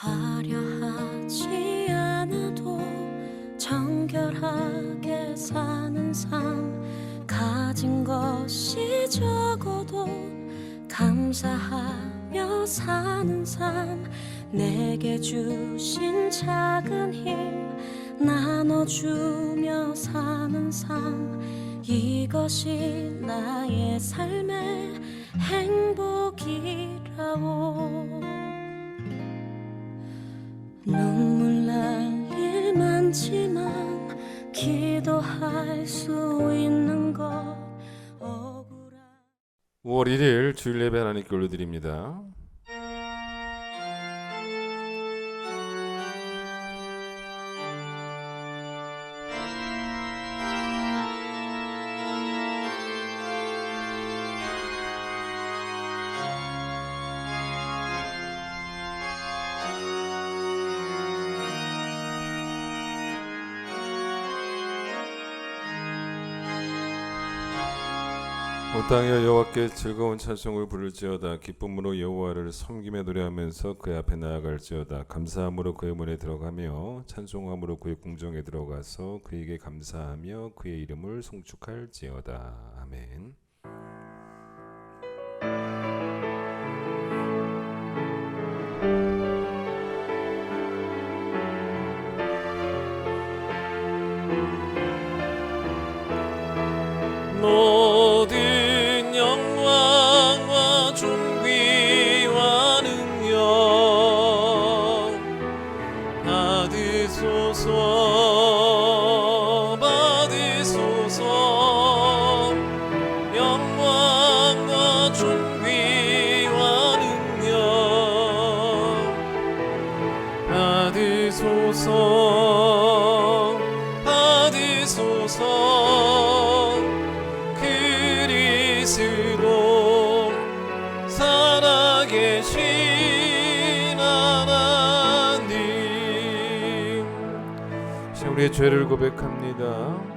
화려하지 않아도 정결하게 사는 삶, 가진 것이 적어도 감사하며 사는 삶, 내게 주신 작은 힘 나눠주며 사는 삶, 이것이 나의 삶의 행복이라오. 눈물 날 일 많지만 기도할 수 있는 것 억울한 5월 1일 주일 예배 하나님께 올려드립니다. 온 땅에 여호와께 즐거운 찬송을 부를지어다. 기쁨으로 여호와를 섬기며 노래하면서 그의 앞에 나아갈지어다. 감사함으로 그의 문에 들어가며 찬송함으로 그의 궁정에 들어가서 그에게 감사하며 그의 이름을 송축할지어다. 아멘. 모든 영광과 존귀와 능력 받으소서, 받으소서. 영광과 존귀와 능력 받으소서, 받으소서. 그리스도 살아계신 하나님. 이제 우리의 죄를 고백합니다.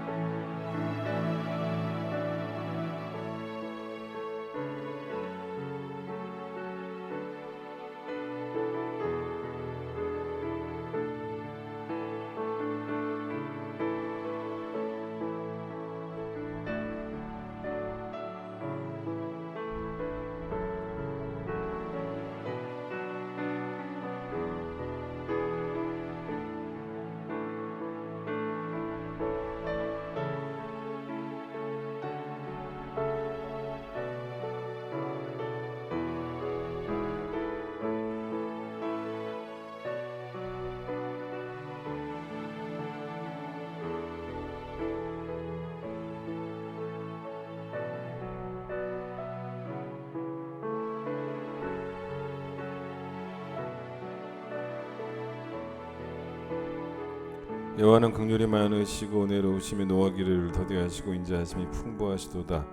여호와는 긍휼이 많으시고 은혜로우시며 노하기를 더디하시고 인자하심이 풍부하시도다.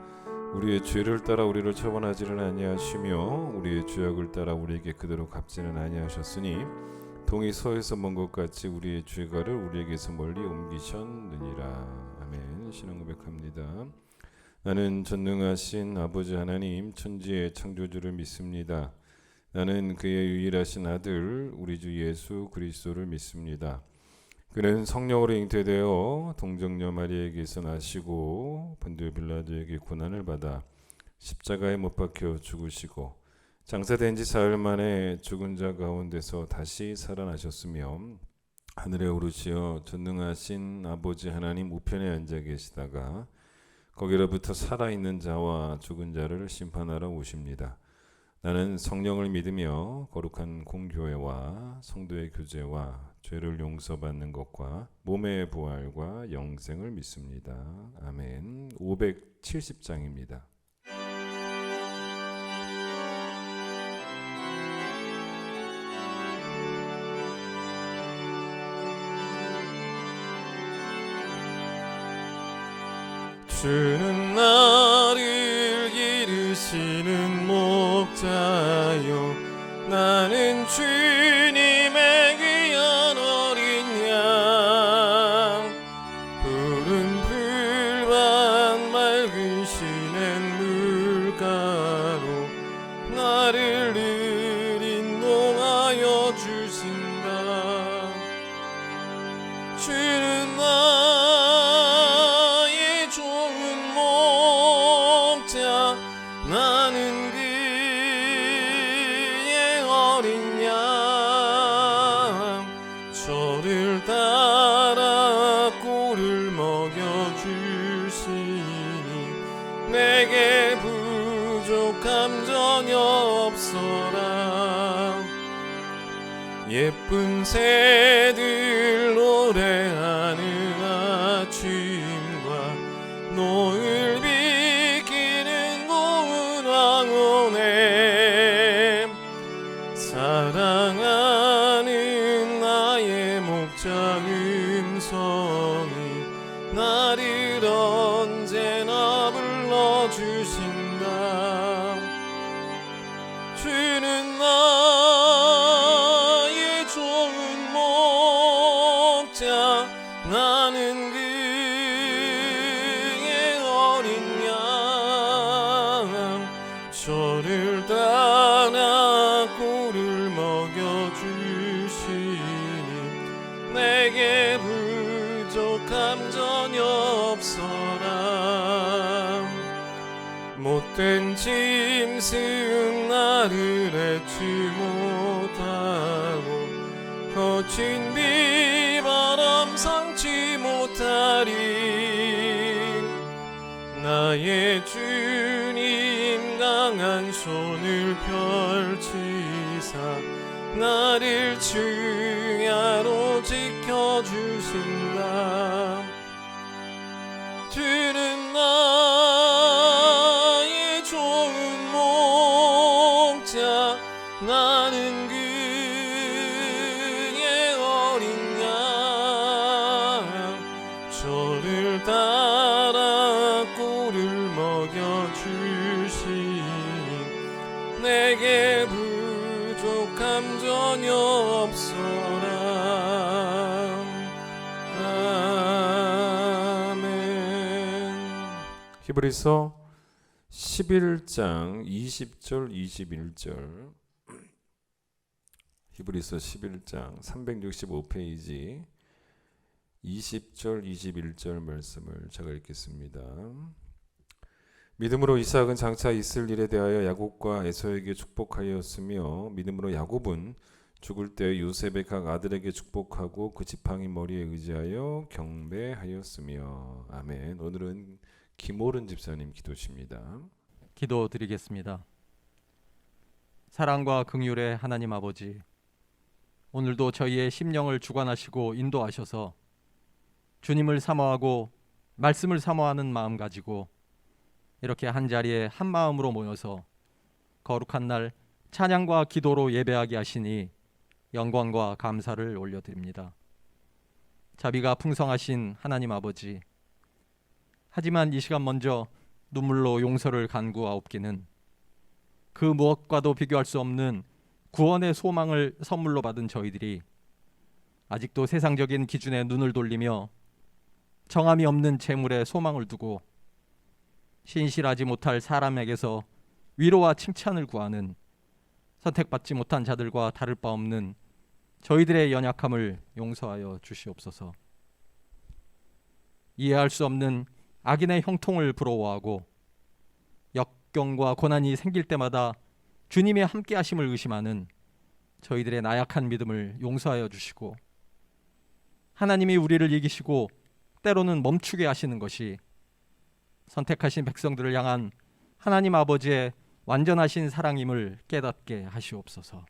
우리의 죄를 따라 우리를 처벌하지는 아니하시며 우리의 죄악을 따라 우리에게 그대로 갚지는 아니하셨으니 동이 서에서 먼 것 같이 우리의 죄가를 우리에게서 멀리 옮기셨느니라. 아멘. 신앙 고백합니다. 나는 전능하신 아버지 하나님 천지의 창조주를 믿습니다. 나는 그의 유일하신 아들 우리 주 예수 그리스도를 믿습니다. 그는 성령으로 잉태되어 동정녀 마리아에게서 나시고 본디오 빌라도에게 고난을 받아 십자가에 못 박혀 죽으시고 장사된 지 사흘 만에 죽은 자 가운데서 다시 살아나셨으며 하늘에 오르시어 전능하신 아버지 하나님 우편에 앉아 계시다가 거기로부터 살아있는 자와 죽은 자를 심판하러 오십니다. 나는 성령을 믿으며 거룩한 공교회와 성도의 교제와 죄를 용서받는 것과 몸의 부활과 영생을 믿습니다. 아멘. 570장입니다. 주는 나를 기르시는 목자요, 나는 주님의 귀한 어린 양. 푸른 풀밭 맑은 시냇 물가로 나를 늘 인도하여 주신 없어라. 예쁜 새들 노래하는 아침과 노을 비키는 고운 황혼에 사랑하는 나의 목자 음성이 나를 언제나 불러주신다. 주는 나의 좋은 목자, 나는 그의 어린 양. 저를 따라 꿀을 먹여주시니 내게 부족함 전혀 없어라. 못된 짐승 나를 해치 못하고 거친 비바람 상치 못하리. 나의 주님 강한 손을 펼치사 나를 주야로 지켜주신다. 주는 나의 좋은 목자, 나는 그의 어린 양. 저를 따라 꿀을 먹여주시니 내게 부족함 전혀 없어라. 히브리서 11장 20절 21절. 히브리서 11장 365페이지 20절 21절 말씀을 제가 읽겠습니다. 믿음으로 이삭은 장차 있을 일에 대하여 야곱과 에서에게 축복하였으며 믿음으로 야곱은 죽을 때 요셉의 각 아들에게 축복하고 그 지팡이 머리에 의지하여 경배하였으며. 아멘. 오늘은 김오른 집사님 기도십니다. 기도드리겠습니다. 사랑과 긍휼의 하나님 아버지, 오늘도 저희의 심령을 주관하시고 인도하셔서 주님을 사모하고 말씀을 사모하는 마음 가지고 이렇게 한자리에 한 마음으로 모여서 거룩한 날 찬양과 기도로 예배하게 하시니 영광과 감사를 올려드립니다. 자비가 풍성하신 하나님 아버지, 하지만 이 시간 먼저 눈물로 용서를 간구하옵기는 그 무엇과도 비교할 수 없는 구원의 소망을 선물로 받은 저희들이 아직도 세상적인 기준에 눈을 돌리며 정함이 없는 재물에 소망을 두고 신실하지 못할 사람에게서 위로와 칭찬을 구하는 선택받지 못한 자들과 다를 바 없는 저희들의 연약함을 용서하여 주시옵소서. 이해할 수 없는 악인의 형통을 부러워하고 역경과 고난이 생길 때마다 주님의 함께 하심을 의심하는 저희들의 나약한 믿음을 용서하여 주시고, 하나님이 우리를 이기시고 때로는 멈추게 하시는 것이 선택하신 백성들을 향한 하나님 아버지의 완전하신 사랑임을 깨닫게 하시옵소서.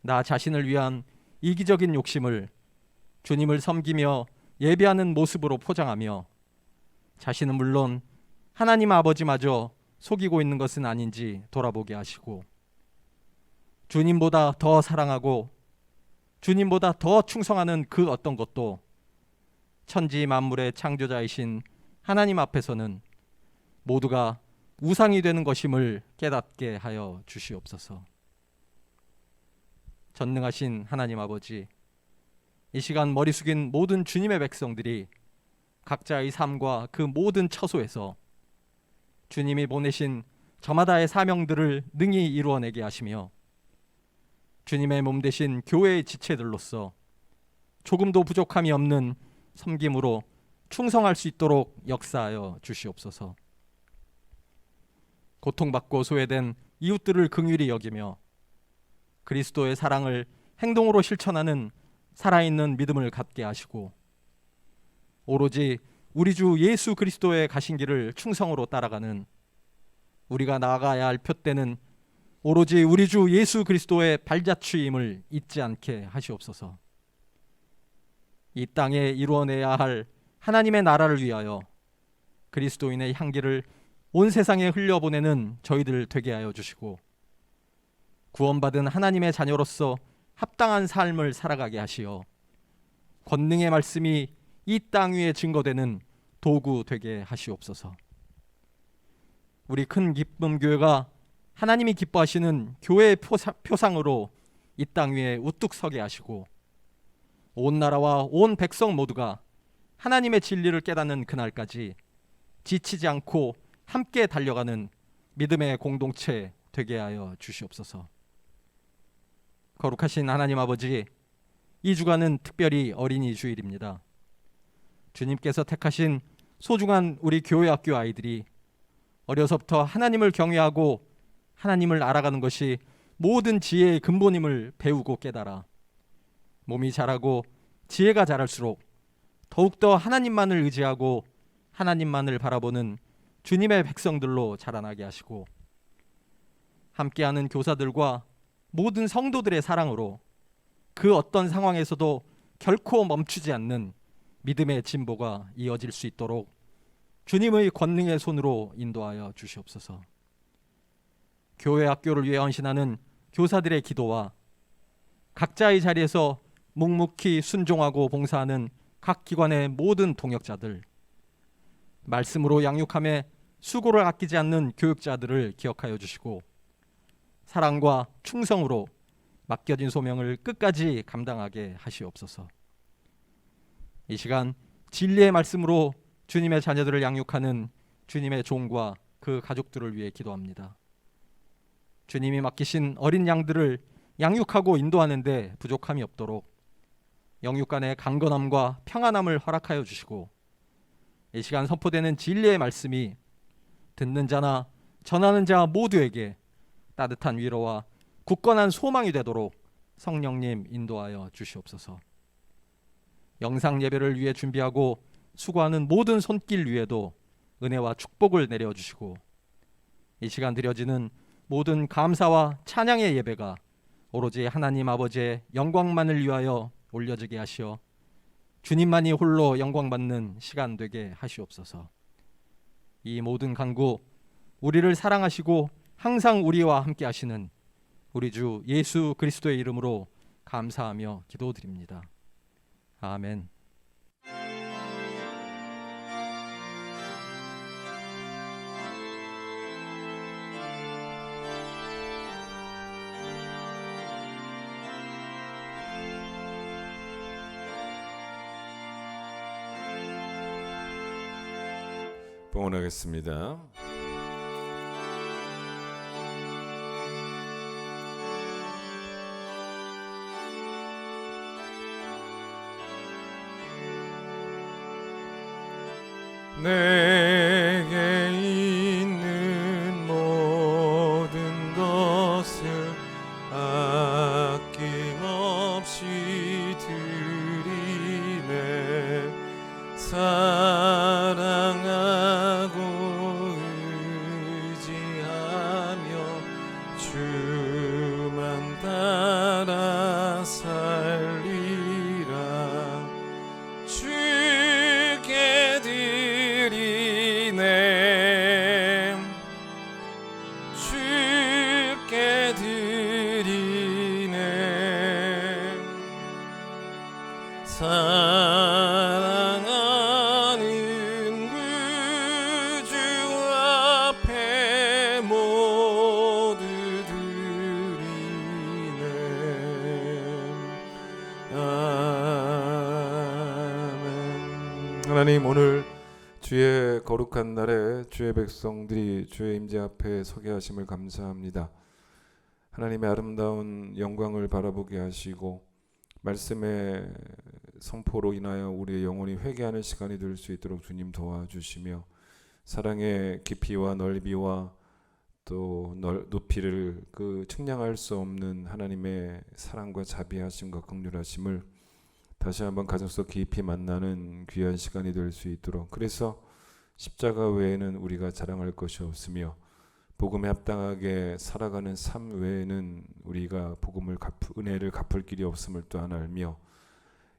나 자신을 위한 이기적인 욕심을 주님을 섬기며 예배하는 모습으로 포장하며 자신은 물론 하나님 아버지마저 속이고 있는 것은 아닌지 돌아보게 하시고, 주님보다 더 사랑하고 주님보다 더 충성하는 그 어떤 것도 천지 만물의 창조자이신 하나님 앞에서는 모두가 우상이 되는 것임을 깨닫게 하여 주시옵소서. 전능하신 하나님 아버지, 이 시간 머리 숙인 모든 주님의 백성들이 각자의 삶과 그 모든 처소에서 주님이 보내신 저마다의 사명들을 능히 이루어내게 하시며 주님의 몸 되신 교회의 지체들로서 조금도 부족함이 없는 섬김으로 충성할 수 있도록 역사하여 주시옵소서. 고통받고 소외된 이웃들을 긍휼히 여기며 그리스도의 사랑을 행동으로 실천하는 살아있는 믿음을 갖게 하시고, 오로지 우리 주 예수 그리스도의 가신 길을 충성으로 따라가는 우리가 나아가야 할 표대는 오로지 우리 주 예수 그리스도의 발자취임을 잊지 않게 하시옵소서. 이 땅에 이루어내야 할 하나님의 나라를 위하여 그리스도인의 향기를 온 세상에 흘려보내는 저희들 되게 하여 주시고, 구원받은 하나님의 자녀로서 합당한 삶을 살아가게 하시어 권능의 말씀이 이 땅 위에 증거되는 도구 되게 하시옵소서. 우리 큰 기쁨 교회가 하나님이 기뻐하시는 교회의 표상으로 이 땅 위에 우뚝 서게 하시고, 온 나라와 온 백성 모두가 하나님의 진리를 깨닫는 그날까지 지치지 않고 함께 달려가는 믿음의 공동체 되게 하여 주시옵소서. 거룩하신 하나님 아버지, 이 주간은 특별히 어린이 주일입니다. 주님께서 택하신 소중한 우리 교회 학교 아이들이 어려서부터 하나님을 경외하고 하나님을 알아가는 것이 모든 지혜의 근본임을 배우고 깨달아 몸이 자라고 지혜가 자랄수록 더욱더 하나님만을 의지하고 하나님만을 바라보는 주님의 백성들로 자라나게 하시고, 함께하는 교사들과 모든 성도들의 사랑으로 그 어떤 상황에서도 결코 멈추지 않는 믿음의 진보가 이어질 수 있도록 주님의 권능의 손으로 인도하여 주시옵소서. 교회 학교를 위해 헌신하는 교사들의 기도와 각자의 자리에서 묵묵히 순종하고 봉사하는 각 기관의 모든 동역자들, 말씀으로 양육함에 수고를 아끼지 않는 교육자들을 기억하여 주시고, 사랑과 충성으로 맡겨진 소명을 끝까지 감당하게 하시옵소서. 이 시간 진리의 말씀으로 주님의 자녀들을 양육하는 주님의 종과 그 가족들을 위해 기도합니다. 주님이 맡기신 어린 양들을 양육하고 인도하는 데 부족함이 없도록 영육간의 강건함과 평안함을 허락하여 주시고, 이 시간 선포되는 진리의 말씀이 듣는 자나 전하는 자 모두에게 따뜻한 위로와 굳건한 소망이 되도록 성령님 인도하여 주시옵소서. 영상 예배를 위해 준비하고 수고하는 모든 손길 위에도 은혜와 축복을 내려주시고, 이 시간 드려지는 모든 감사와 찬양의 예배가 오로지 하나님 아버지의 영광만을 위하여 올려지게 하시어 주님만이 홀로 영광받는 시간 되게 하시옵소서. 이 모든 간구 우리를 사랑하시고 항상 우리와 함께 하시는 우리 주 예수 그리스도의 이름으로 감사하며 기도드립니다. 아멘. 봉헌하겠습니다. 내게 있는 모든 것을 아낌없이 드리네. 사랑하고 의지하며 주만 따라 살리라. 주께 드리네. 주께 드리네. 사랑하는 구주 앞에 모두 드리네. 아멘. 하나님, 오늘 주의 거룩한 날에 주의 백성들이 주의 임재 앞에 서게 하심을 감사합니다. 하나님의 아름다운 영광을 바라보게 하시고 말씀의 선포로 인하여 우리의 영혼이 회개하는 시간이 될 수 있도록 주님 도와주시며, 사랑의 깊이와 넓이와 또 높이를 그 측량할 수 없는 하나님의 사랑과 자비하심과 긍휼하심을 다시 한번 가슴속 깊이 만나는 귀한 시간이 될 수 있도록, 그래서 십자가 외에는 우리가 자랑할 것이 없으며 복음에 합당하게 살아가는 삶 외에는 우리가 은혜를 갚을 길이 없음을 또한 알며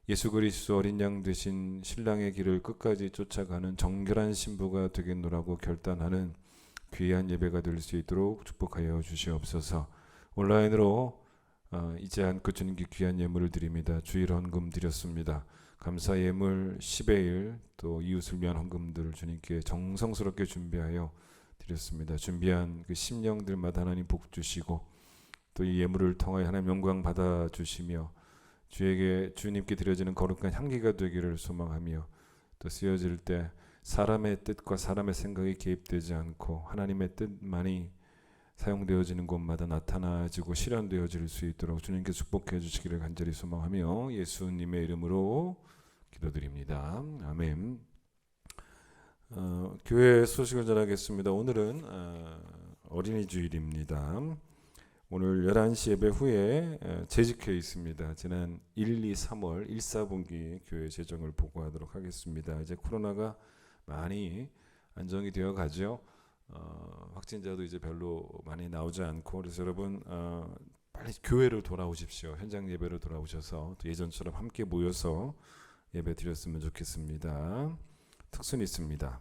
예수 그리스도 어린 양 되신 신랑의 길을 끝까지 쫓아가는 정결한 신부가 되겠노라고 결단하는 귀한 예배가 될 수 있도록 축복하여 주시옵소서. 온라인으로 이제 않고 주님께 귀한 예물을 드립니다. 주일 헌금 드렸습니다. 감사 예물 10의 1, 또 이웃을 위한 헌금들을 주님께 정성스럽게 준비하여 드렸습니다. 준비한 그 심령들마다 하나님 복 주시고 또 이 예물을 통하여 하나님 영광 받아 주시며 주님께 드려지는 거룩한 향기가 되기를 소망하며 또 쓰여질 때 사람의 뜻과 사람의 생각이 개입되지 않고 하나님의 뜻만이 사용되어지는 곳마다 나타나지고 실현되어질 수 있도록 주님께 축복해 주시기를 간절히 소망하며 예수님의 이름으로 기도드립니다. 아멘. 교회 소식을 전하겠습니다. 오늘은 어린이 주일입니다. 오늘 11시 예배 후에 재직회에 있습니다. 지난 1, 2, 3월 1, 4분기 교회 재정을 보고하도록 하겠습니다. 이제 코로나가 많이 안정이 되어 가죠. 확진자도 이제 별로 많이 나오지 않고 그래서 여러분 빨리 교회로 돌아오십시오. 현장 예배로 돌아오셔서 또 예전처럼 함께 모여서 예배 드렸으면 좋겠습니다. 특순이 있습니다.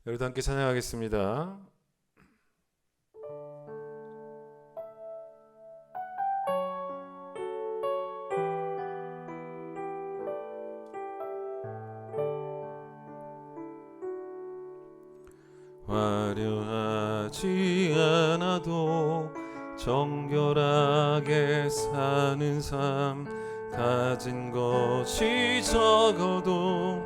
여러분 함께 찬양하겠습니다. 화려하지 않아도 정결하게 사는 삶, 가진 것이 적어도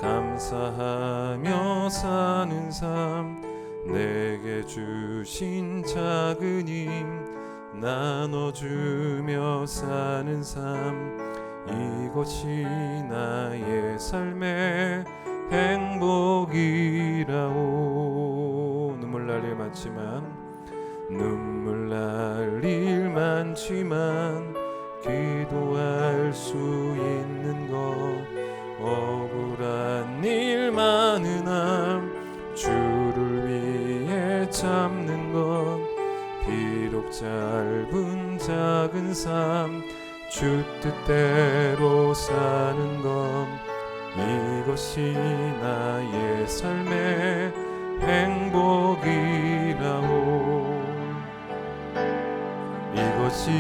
감사하며 사는 삶, 내게 주신 작은 힘 나눠주며 사는 삶, 이것이 나의 삶의 행복이라오. 눈물 날 일 많지만 기도할 수 있는 것, 억울한 일 많은 함 주를 위해 참는 것, 비록 짧은 작은 삶 주 뜻대로 사는 것, 이것이 나의 삶의 행복이라오. 이것이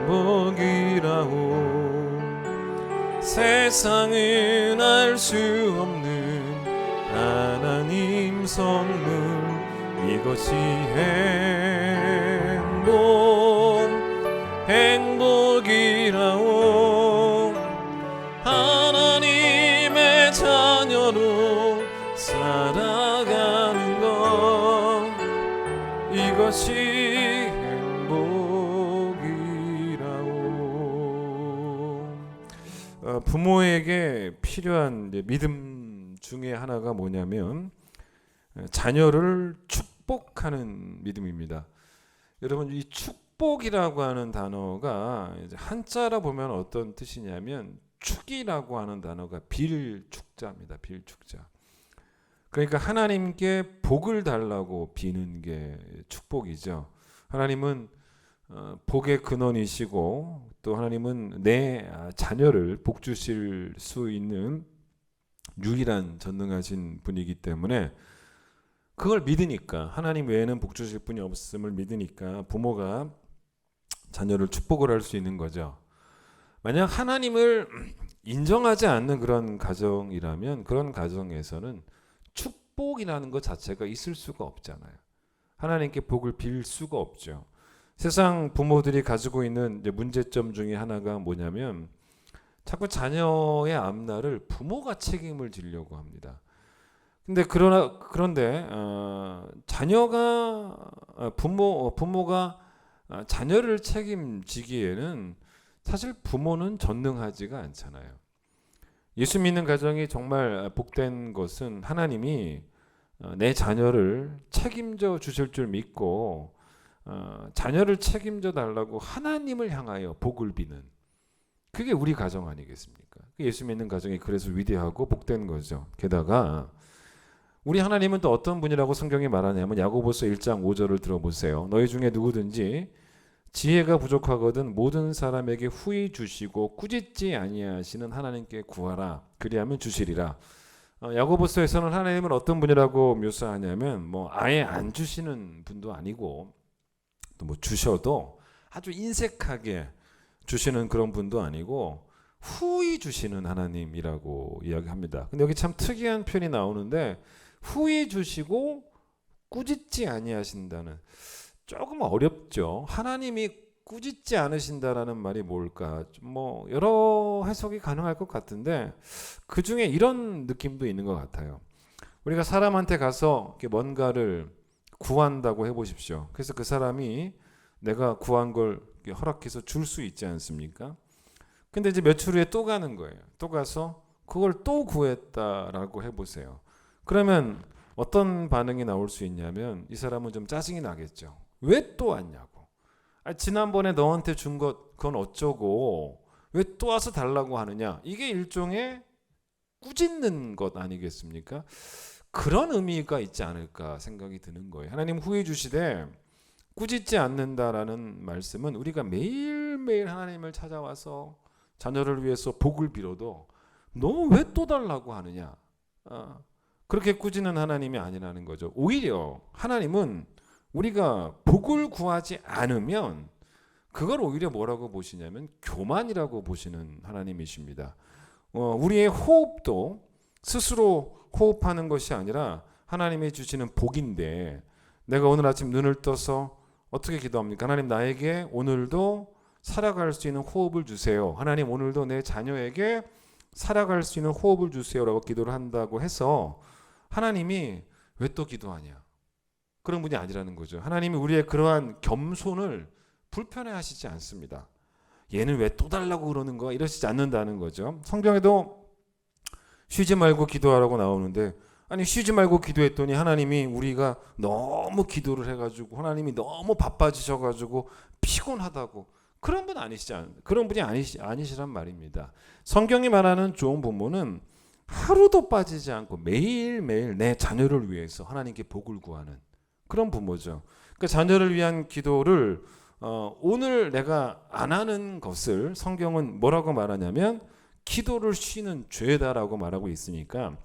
행복이라오. 세상은 알 수 없는 하나님 선물, 이것이 행복이라오. 하나님의 자녀로 살아가는 것, 이것이 행복이라오. 부모에게 필요한 믿음 중에 하나가 뭐냐면 자녀를 축복하는 믿음입니다. 여러분, 이 축복이라고 하는 단어가 이제 한자로 보면 어떤 뜻이냐면 축이라고 하는 단어가 빌축자입니다. 빌축자. 그러니까 하나님께 복을 달라고 비는 게 축복이죠. 하나님은 복의 근원이시고 또 하나님은 내 자녀를 복 주실 수 있는 유일한 전능하신 분이기 때문에 그걸 믿으니까, 하나님 외에는 복 주실 분이 없음을 믿으니까 부모가 자녀를 축복을 할 수 있는 거죠. 만약 하나님을 인정하지 않는 그런 가정이라면 그런 가정에서는 축복이라는 것 자체가 있을 수가 없잖아요. 하나님께 복을 빌 수가 없죠. 세상 부모들이 가지고 있는 문제점 중에 하나가 뭐냐면 자꾸 자녀의 앞날을 부모가 책임을 지려고 합니다. 그런데 자녀가 부모가 자녀를 책임지기에는 사실 부모는 전능하지가 않잖아요. 예수 믿는 가정이 정말 복된 것은 하나님이 내 자녀를 책임져 주실 줄 믿고 자녀를 책임져 달라고 하나님을 향하여 복을 비는, 그게 우리 가정 아니겠습니까? 예수 믿는 가정이 그래서 위대하고 복된 거죠. 게다가 우리 하나님은 또 어떤 분이라고 성경이 말하냐면 야고보서 1장 5절을 들어보세요. 너희 중에 누구든지 지혜가 부족하거든 모든 사람에게 후히 주시고 꾸짖지 아니하시는 하나님께 구하라, 그리하면 주시리라. 야고보서에서는 하나님은 어떤 분이라고 묘사하냐면 아예 안 주시는 분도 아니고 또 주셔도 아주 인색하게 주시는 그런 분도 아니고 후히 주시는 하나님이라고 이야기합니다. 근데 여기 참 특이한 표현이 나오는데 후히 주시고 꾸짖지 아니하신다는, 조금 어렵죠. 하나님이 꾸짖지 않으신다라는 말이 뭘까? 여러 해석이 가능할 것 같은데 그 중에 이런 느낌도 있는 것 같아요. 우리가 사람한테 가서 뭔가를 구한다고 해보십시오. 그래서 그 사람이 내가 구한 걸 허락해서 줄 수 있지 않습니까? 근데 이제 며칠 후에 또 가는 거예요. 또 가서 그걸 또 구했다라고 해보세요. 그러면 어떤 반응이 나올 수 있냐면 이 사람은 좀 짜증이 나겠죠. 왜 또 왔냐고. 지난번에 너한테 준 것 그건 어쩌고 왜 또 와서 달라고 하느냐. 이게 일종의 꾸짖는 것 아니겠습니까? 그런 의미가 있지 않을까 생각이 드는 거예요. 하나님 후히 주시되 꾸짖지 않는다라는 말씀은 우리가 매일매일 하나님을 찾아와서 자녀를 위해서 복을 빌어도 너 왜 또 달라고 하느냐, 그렇게 꾸짖는 하나님이 아니라는 거죠. 오히려 하나님은 우리가 복을 구하지 않으면 그걸 오히려 뭐라고 보시냐면 교만이라고 보시는 하나님이십니다. 우리의 호흡도 스스로 호흡하는 것이 아니라 하나님이 주시는 복인데, 내가 오늘 아침 눈을 떠서 어떻게 기도합니까? 하나님, 나에게 오늘도 살아갈 수 있는 호흡을 주세요. 하나님, 오늘도 내 자녀에게 살아갈 수 있는 호흡을 주세요라고 기도를 한다고 해서 하나님이 왜 또 기도하냐, 그런 분이 아니라는 거죠. 하나님이 우리의 그러한 겸손을 불편해하시지 않습니다. 얘는 왜 또 달라고 그러는 거야? 이러시지 않는다는 거죠. 성경에도 쉬지 말고 기도하라고 나오는데, 아니 쉬지 말고 기도했더니 하나님이 우리가 너무 기도를 해가지고 하나님이 너무 바빠지셔가지고 피곤하다고, 그런 분이 아니시란 말입니다. 성경이 말하는 좋은 부모는 하루도 빠지지 않고 매일매일 내 자녀를 위해서 하나님께 복을 구하는 그런 부모죠. 그 자녀를 위한 기도를 오늘 내가 안 하는 것을 성경은 뭐라고 말하냐면 기도를 쉬는 죄다라고 말하고 있으니까,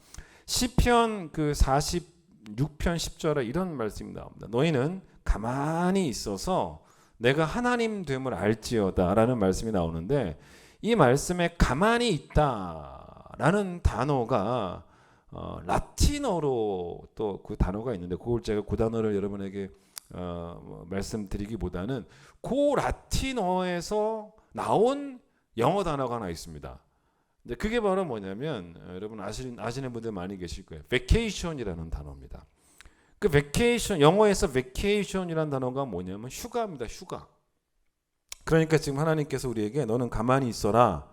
시편 그 46편 10절에 이런 말씀이 나옵니다. 너희는 가만히 있어서 내가 하나님 됨을 알지어다라는 말씀이 나오는데, 이 말씀에 가만히 있다라는 단어가 라틴어로 또 그 단어가 있는데, 그걸 제가 그 단어를 여러분에게 말씀드리기보다는 그 라틴어에서 나온 영어 단어가 하나 있습니다. 근데 그게 바로 뭐냐면, 여러분 아시는 분들 많이 계실 거예요. vacation이라는 단어입니다. 그 vacation, 영어에서 vacation이라는 단어가 뭐냐면 휴가입니다. 휴가. 그러니까 지금 하나님께서 우리에게 너는 가만히 있어라,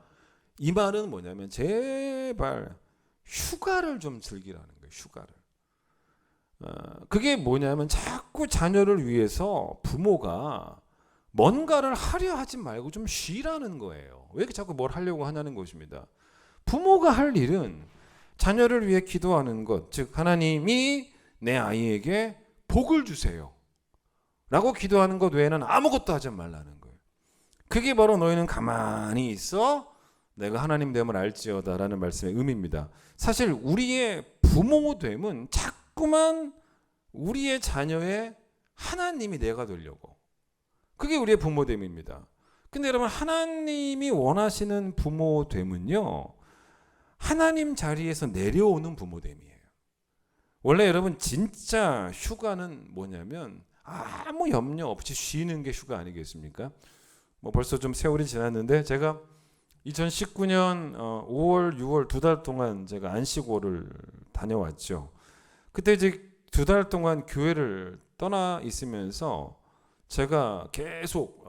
이 말은 뭐냐면 제발 휴가를 좀 즐기라는 거예요. 휴가를. 그게 뭐냐면 자꾸 자녀를 위해서 부모가 뭔가를 하려 하지 말고 좀 쉬라는 거예요. 왜 이렇게 자꾸 뭘 하려고 하냐는 것입니다. 부모가 할 일은 자녀를 위해 기도하는 것, 즉 하나님이 내 아이에게 복을 주세요 라고 기도하는 것 외에는 아무것도 하지 말라는 거예요. 그게 바로 너희는 가만히 있어 내가 하나님 됨을 알지어다 라는 말씀의 의미입니다. 사실 우리의 부모됨은 자꾸만 우리의 자녀의 하나님이 내가 되려고, 그게 우리의 부모됨입니다. 근데 여러분, 하나님이 원하시는 부모됨은요, 하나님 자리에서 내려오는 부모됨이에요. 원래 여러분 진짜 휴가는 뭐냐면 아무 염려 없이 쉬는 게 휴가 아니겠습니까? 뭐 벌써 좀 세월이 지났는데, 제가 2019년 5월, 6월 2달 동안 제가 안식월을 다녀왔죠. 그때 이제 2달 동안 교회를 떠나 있으면서 제가 계속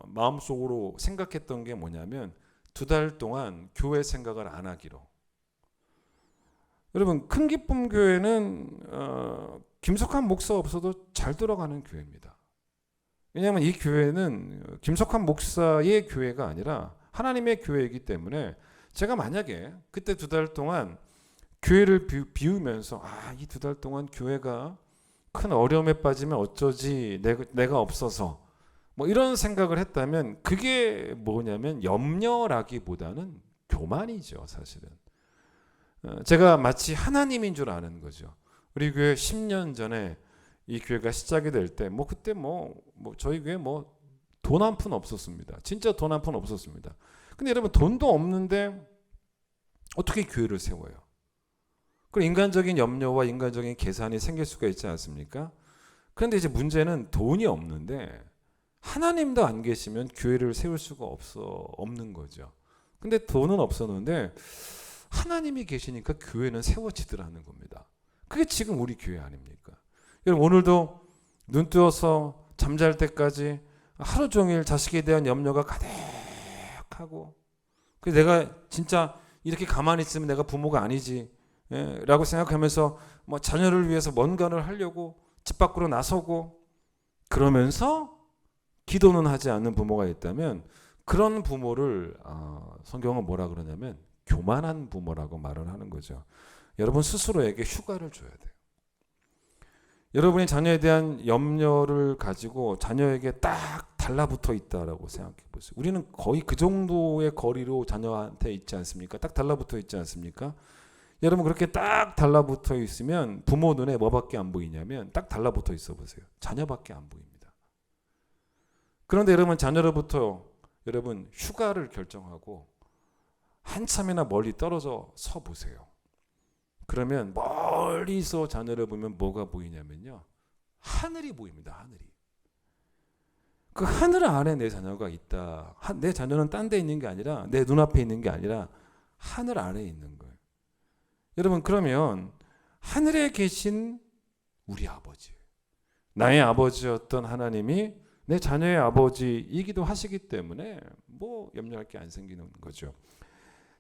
마음속으로 생각했던 게 뭐냐면 2달 동안 교회 생각을 안 하기로. 여러분, 큰 기쁨 교회는 김석환 목사 없어도 잘 돌아가는 교회입니다. 왜냐하면 이 교회는 김석환 목사의 교회가 아니라 하나님의 교회이기 때문에, 제가 만약에 그때 2달 동안 교회를 비우면서 이 2달 동안 교회가 큰 어려움에 빠지면 어쩌지, 내가 없어서 뭐 이런 생각을 했다면, 그게 뭐냐면 염려라기보다는 교만이죠. 사실은 제가 마치 하나님인 줄 아는 거죠. 우리 교회 10년 전에 이 교회가 시작이 될 때 그때 저희 교회 돈 한 푼 없었습니다. 진짜 돈 한 푼 없었습니다. 근데 여러분, 돈도 없는데 어떻게 교회를 세워요? 그럼 인간적인 염려와 인간적인 계산이 생길 수가 있지 않습니까? 그런데 이제 문제는 돈이 없는데 하나님도 안 계시면 교회를 세울 수가 없는 거죠. 근데 돈은 없었는데 하나님이 계시니까 교회는 세워지더라는 겁니다. 그게 지금 우리 교회 아닙니까? 여러분, 오늘도 눈 뜨어서 잠잘 때까지 하루 종일 자식에 대한 염려가 가득하고, 내가 진짜 이렇게 가만히 있으면 내가 부모가 아니지 라고 생각하면서 자녀를 위해서 뭔가를 하려고 집 밖으로 나서고, 그러면서 기도는 하지 않는 부모가 있다면, 그런 부모를 성경은 뭐라 그러냐면 교만한 부모라고 말을 하는 거죠. 여러분 스스로에게 휴가를 줘야 돼요. 여러분이 자녀에 대한 염려를 가지고 자녀에게 딱 달라붙어 있다라고 생각해 보세요. 우리는 거의 그 정도의 거리로 자녀한테 있지 않습니까? 딱 달라붙어 있지 않습니까? 여러분, 그렇게 딱 달라붙어 있으면 부모 눈에 뭐밖에 안 보이냐면 딱 달라붙어 있어 보세요. 자녀밖에 안 보입니다. 그런데 여러분, 자녀로부터 여러분 휴가를 결정하고 한참이나 멀리 떨어져 서 보세요. 그러면 멀리서 자녀를 보면 뭐가 보이냐면요, 하늘이 보입니다. 하늘이. 그 하늘 아래 내 자녀가 있다. 내 자녀는 딴 데 있는 게 아니라, 내 눈앞에 있는 게 아니라 하늘 아래에 있는 거예요. 여러분, 그러면 하늘에 계신 우리 아버지, 나의 아버지였던 하나님이 내 자녀의 아버지이기도 하시기 때문에 뭐 염려할 게 안 생기는 거죠.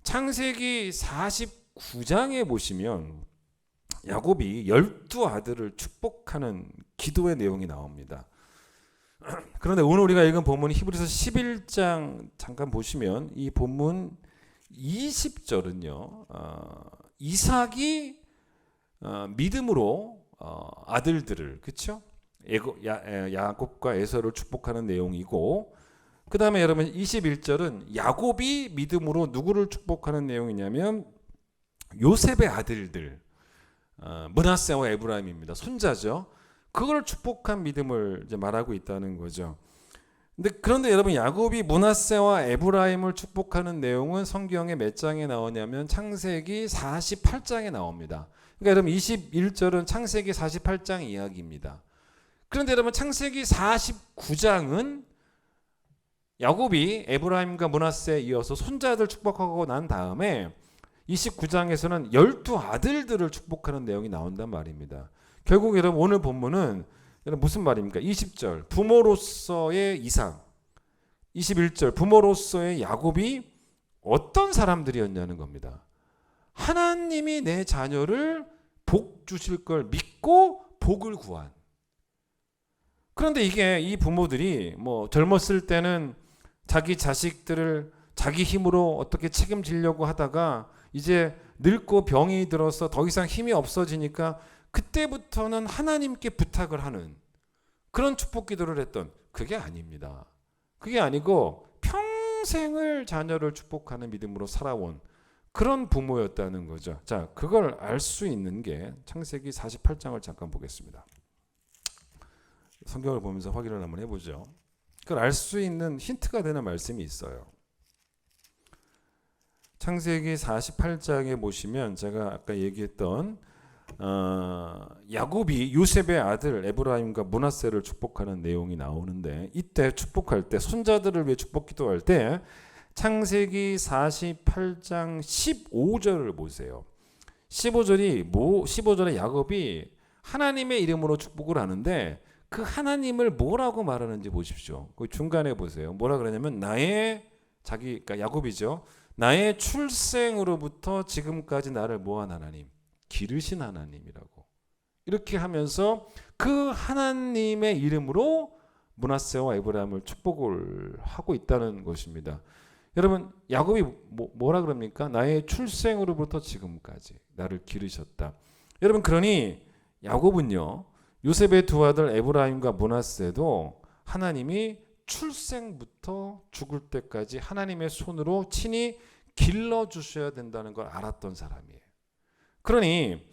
창세기 49장에 보시면 야곱이 12아들을 축복하는 기도의 내용이 나옵니다. 그런데 오늘 우리가 읽은 본문 히브리서 11장 잠깐 보시면 이 본문 20절은요. 이삭이 믿음으로 아들들을 그렇죠? 야곱과 에서를 축복하는 내용이고 그 다음에 여러분 21절은 야곱이 믿음으로 누구를 축복하는 내용이냐면 요셉의 아들들 므낫세와 에브라임입니다. 손자죠. 그걸 축복한 믿음을 이제 말하고 있다는 거죠. 그런데 여러분 야곱이 므낫세와 에브라임을 축복하는 내용은 성경에 몇 장에 나오냐면 창세기 48장에 나옵니다. 그러니까 여러분 21절은 창세기 48장 이야기입니다. 그런데 여러분 창세기 49장은 야곱이 에브라임과 므낫세에 이어서 손자들 축복하고 난 다음에 29장에서는 12아들들을 축복하는 내용이 나온단 말입니다. 결국 여러분 오늘 본문은 여러분 무슨 말입니까? 20절 부모로서의 이삭, 21절 부모로서의 야곱이 어떤 사람들이었냐는 겁니다. 하나님이 내 자녀를 복 주실 걸 믿고 복을 구한. 그런데 이게 이 부모들이 뭐 젊었을 때는 자기 자식들을 자기 힘으로 어떻게 책임지려고 하다가 이제 늙고 병이 들어서 더 이상 힘이 없어지니까 그때부터는 하나님께 부탁을 하는 그런 축복 기도를 했던 그게 아닙니다. 그게 아니고 평생을 자녀를 축복하는 믿음으로 살아온 그런 부모였다는 거죠. 자, 그걸 알 수 있는 게 창세기 48장을 잠깐 보겠습니다. 성경을 보면서 확인을 한번 해보죠. 그걸 알 수 있는 힌트가 되는 말씀이 있어요. 창세기 48장에 보시면 제가 아까 얘기했던 야곱이 요셉의 아들 에브라임과 므낫세를 축복하는 내용이 나오는데 이때 축복할 때 손자들을 위해 축복 기도할 때 창세기 48장 15절을 보세요. 15절에 야곱이 하나님의 이름으로 축복을 하는데 그 하나님을 뭐라고 말하는지 보십시오. 그 중간에 보세요. 뭐라 그러냐면 그러니까 야곱이죠. 나의 출생으로부터 지금까지 나를 모한 하나님, 기르신 하나님이라고. 이렇게 하면서 그 하나님의 이름으로 므낫세와 에브라임을 축복을 하고 있다는 것입니다. 여러분 야곱이 뭐라 그럽니까? 나의 출생으로부터 지금까지 나를 기르셨다. 여러분 그러니 야곱은요. 요셉의 두 아들 에브라임과 므낫세도 하나님이 출생부터 죽을 때까지 하나님의 손으로 친히 길러주셔야 된다는 걸 알았던 사람이에요. 그러니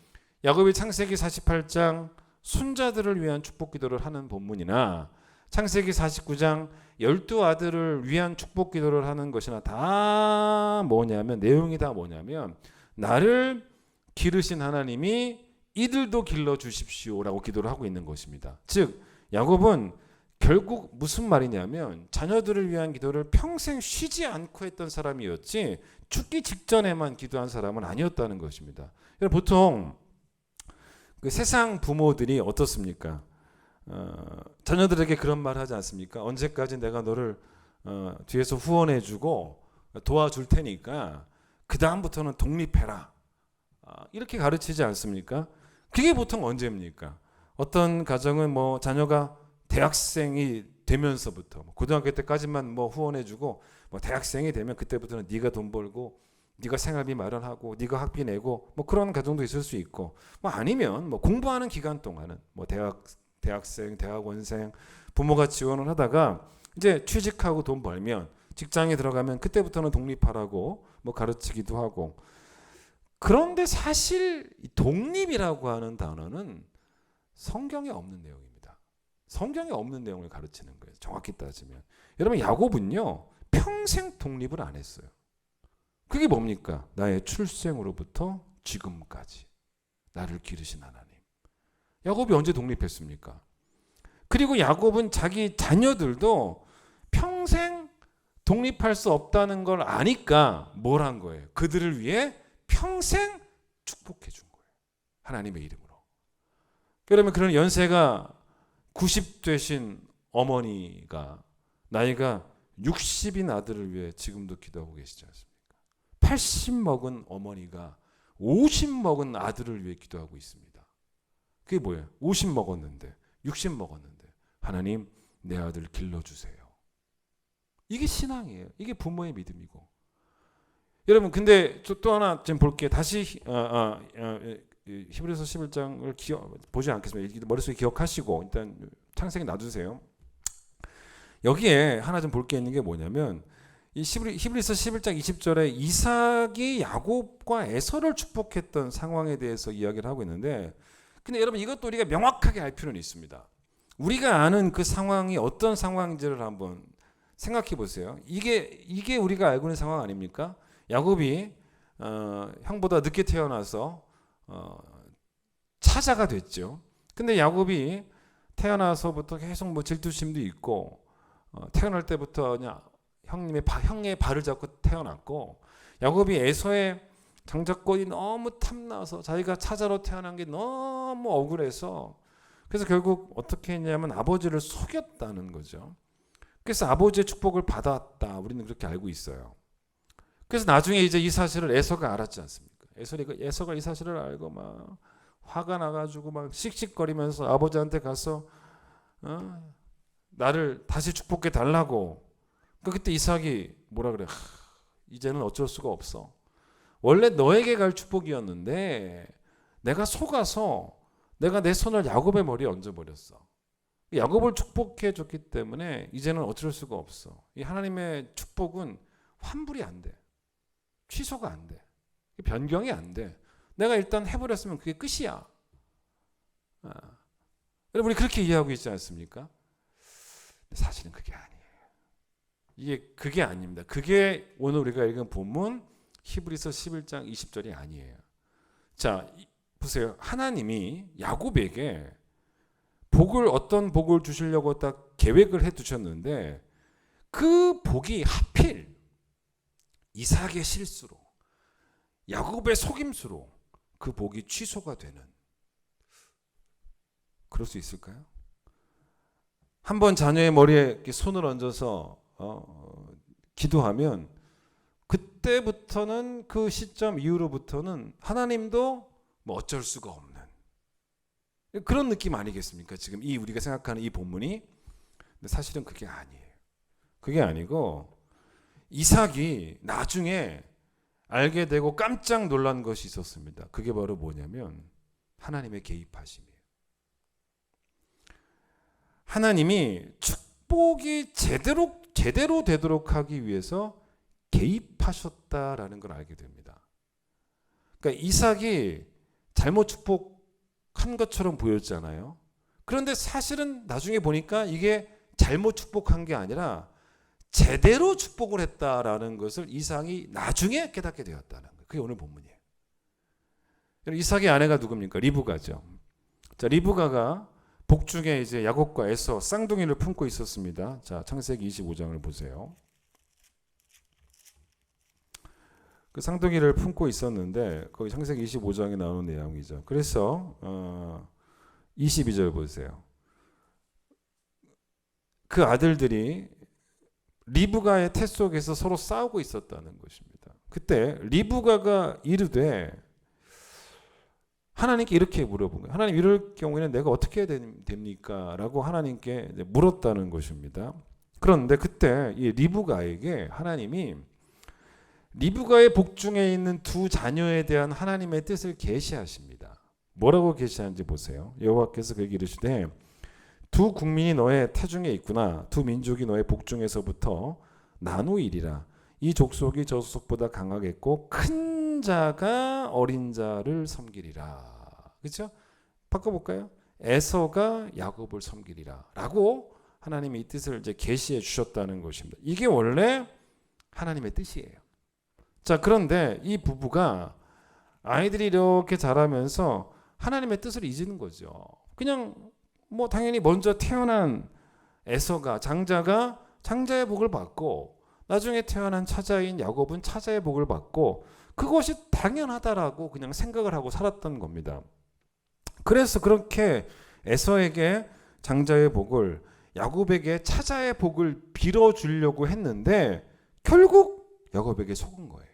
야곱이 창세기 48장 손자들을 위한 축복 기도를 하는 본문이나 창세기 49장 12아들을 위한 축복 기도를 하는 것이나 다 뭐냐면 내용이 다 뭐냐면 나를 기르신 하나님이 이들도 길러주십시오라고 기도를 하고 있는 것입니다. 즉 야곱은 결국 무슨 말이냐면 자녀들을 위한 기도를 평생 쉬지 않고 했던 사람이었지 죽기 직전에만 기도한 사람은 아니었다는 것입니다. 보통 그 세상 부모들이 어떻습니까? 자녀들에게 그런 말 하지 않습니까? 언제까지 내가 너를 뒤에서 후원해주고 도와줄 테니까 그 다음부터는 독립해라. 이렇게 가르치지 않습니까? 그게 보통 언제입니까? 어떤 가정은 뭐 자녀가 대학생이 되면서부터 고등학교 때까지만 뭐 후원해주고 뭐 대학생이 되면 그때부터는 네가 돈 벌고 네가 생활비 마련하고 네가 학비 내고 뭐 그런 가정도 있을 수 있고 뭐 아니면 뭐 공부하는 기간 동안은 뭐 대학생, 대학원생 부모가 지원을 하다가 이제 취직하고 돈 벌면 직장에 들어가면 그때부터는 독립하라고 뭐 가르치기도 하고. 그런데 사실 독립이라고 하는 단어는 성경에 없는 내용입니다. 성경에 없는 내용을 가르치는 거예요. 정확히 따지면. 여러분 야곱은요. 평생 독립을 안 했어요. 그게 뭡니까? 나의 출생으로부터 지금까지 나를 기르신 하나님. 야곱이 언제 독립했습니까? 그리고 야곱은 자기 자녀들도 평생 독립할 수 없다는 걸 아니까 뭘 한 거예요? 그들을 위해 평생 축복해 준 거예요. 하나님의 이름으로. 그러면 그런 연세가 90 되신 어머니가 나이가 60인 아들을 위해 지금도 기도하고 계시지 않습니까? 80 먹은 어머니가 50 먹은 아들을 위해 기도하고 있습니다. 그게 뭐예요? 50 먹었는데 60 먹었는데 하나님 내 아들 길러주세요. 이게 신앙이에요. 이게 부모의 믿음이고. 여러분 근데 또 하나 좀 볼게요. 다시 히브리서 11장을 보지 않겠습니다. 머릿속에 기억하시고 일단 창세기 놔두세요. 여기에 하나 좀 볼 게 있는 게 뭐냐면 이 히브리서 11장 20절에 이삭이 야곱과 에서를 축복했던 상황에 대해서 이야기를 하고 있는데, 근데 여러분 이것도 우리가 명확하게 알 필요는 있습니다. 우리가 아는 그 상황이 어떤 상황인지를 한번 생각해 보세요. 이게 우리가 알고 있는 상황 아닙니까? 야곱이 형보다 늦게 태어나서 차자가 됐죠. 근데 야곱이 태어나서부터 계속 뭐 질투심도 있고 태어날 때부터 그냥 형의 발을 잡고 태어났고, 야곱이 에서의 장자권이 너무 탐나서 자기가 차자로 태어난 게 너무 억울해서 그래서 결국 어떻게 했냐면 아버지를 속였다는 거죠. 그래서 아버지의 축복을 받았다. 우리는 그렇게 알고 있어요. 그래서 나중에 이제 이 사실을 에서가 알았지 않습니까? 에서가 이 사실을 알고 막 화가 나가지고 막 씩씩거리면서 아버지한테 가서 나를 다시 축복해 달라고. 그때 이삭이 뭐라 그래? 이제는 어쩔 수가 없어. 원래 너에게 갈 축복이었는데 내가 속아서 내가 내 손을 야곱의 머리에 얹어버렸어. 야곱을 축복해 줬기 때문에 이제는 어쩔 수가 없어. 이 하나님의 축복은 환불이 안 돼. 취소가 안 돼. 변경이 안 돼. 내가 일단 해버렸으면 그게 끝이야. 여러분 우리 그렇게 이해하고 있지 않습니까? 사실은 그게 아니에요. 그게 아닙니다. 그게 오늘 우리가 읽은 본문 히브리서 11장 20절이 아니에요. 자, 보세요. 하나님이 야곱에게 어떤 복을 주시려고 딱 계획을 해 두셨는데 그 복이 하필 이삭의 실수로, 야곱의 속임수로 그 복이 취소가 되는, 그럴 수 있을까요? 한번 자녀의 머리에 손을 얹어서 기도하면 그때부터는, 그 시점 이후로부터는 하나님도 뭐 어쩔 수가 없는 그런 느낌 아니겠습니까? 지금 우리가 생각하는 이 본문이. 근데 사실은 그게 아니에요. 그게 아니고 이삭이 나중에 알게 되고 깜짝 놀란 것이 있었습니다. 그게 바로 뭐냐면 하나님의 개입하심이에요. 하나님이 축복이 제대로 되도록 하기 위해서 개입하셨다라는 걸 알게 됩니다. 그러니까 이삭이 잘못 축복한 것처럼 보였잖아요. 그런데 사실은 나중에 보니까 이게 잘못 축복한 게 아니라 제대로 축복을 했다라는 것을 이삭이 나중에 깨닫게 되었다는 거예요. 그게 오늘 본문이에요. 이삭의 아내가 누굽니까? 리브가죠. 자, 리브가가 복중에 이제 야곱과 에서 쌍둥이를 품고 있었습니다. 자, 창세기 25장을 보세요. 그 쌍둥이를 품고 있었는데 거기 창세기 25장에 나오는 내용이죠. 그래서 22절 보세요. 그 아들들이 리브가의 태 속에서 서로 싸우고 있었다는 것입니다. 그때 리브가가 이르되 하나님께 이렇게 물어본 거예요. 하나님, 이럴 경우에는 내가 어떻게 해야 됩니까? 라고 하나님께 물었다는 것입니다. 그런데 그때 이 리브가에게 하나님이 리브가의 복중에 있는 두 자녀에 대한 하나님의 뜻을 계시하십니다. 뭐라고 계시하는지 보세요. 여호와께서 그에게 이르시되 두 국민이 너의 태중에 있구나. 두 민족이 너의 복중에서부터 나누이리라. 이 족속이 저 족속보다 강하겠고 큰 자가 어린 자를 섬기리라. 그렇죠? 바꿔볼까요? 에서가 야곱을 섬기리라 라고 하나님이 이 뜻을 이제 계시해 주셨다는 것입니다. 이게 원래 하나님의 뜻이에요. 자, 그런데 이 부부가 아이들이 이렇게 자라면서 하나님의 뜻을 잊는 거죠. 그냥 뭐 당연히 먼저 태어난 에서가, 장자가 장자의 복을 받고 나중에 태어난 차자인 야곱은 차자의 복을 받고 그것이 당연하다라고 그냥 생각을 하고 살았던 겁니다. 그래서 그렇게 에서에게 장자의 복을, 야곱에게 차자의 복을 빌어주려고 했는데 결국 야곱에게 속은 거예요.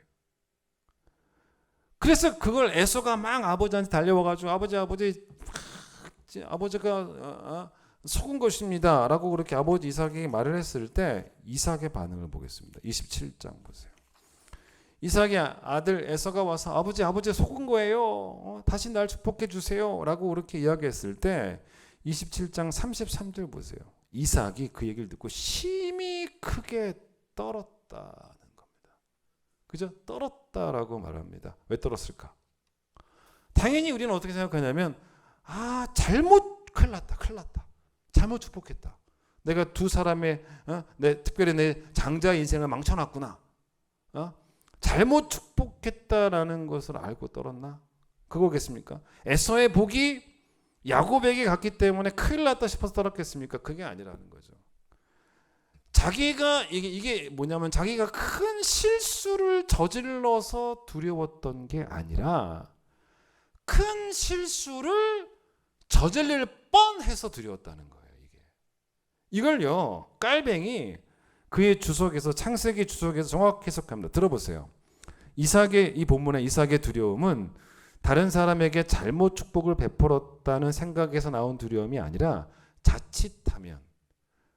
그래서 그걸 에서가 막 아버지한테 달려와가지고 아버지가 속은 것입니다 라고 그렇게 아버지 이삭에게 말을 했을 때 이삭의 반응을 보겠습니다. 27장 보세요. 이삭의 아들 에서가 와서 아버지 속은 거예요. 다시 날 축복해 주세요 라고 그렇게 이야기했을 때 27장 33절 보세요. 이삭이 그 얘기를 듣고 심히 크게 떨었다는 겁니다. 그죠? 떨었다라고 말합니다. 왜 떨었을까? 당연히 우리는 어떻게 생각하냐면 큰일 났다. 잘못 축복했다. 내가 두 사람의 특별히 내 장자 인생을 망쳐놨구나. 잘못 축복했다라는 것을 알고 떨었나? 그거겠습니까? 에서의 복이 야곱에게 갔기 때문에 큰일 났다 싶어서 떨었겠습니까? 그게 아니라는 거죠. 자기가 이게 뭐냐면 자기가 큰 실수를 저질러서 두려웠던 게 아니라 큰 실수를 저질릴 뻔해서 두려웠다는 거예요. 이걸요 깔뱅이 그의 주석에서 창세기 주석에서 정확히 해석합니다. 들어보세요. 이삭의 이 본문의 이삭의 두려움은 다른 사람에게 잘못 축복을 베풀었다는 생각에서 나온 두려움이 아니라 자칫하면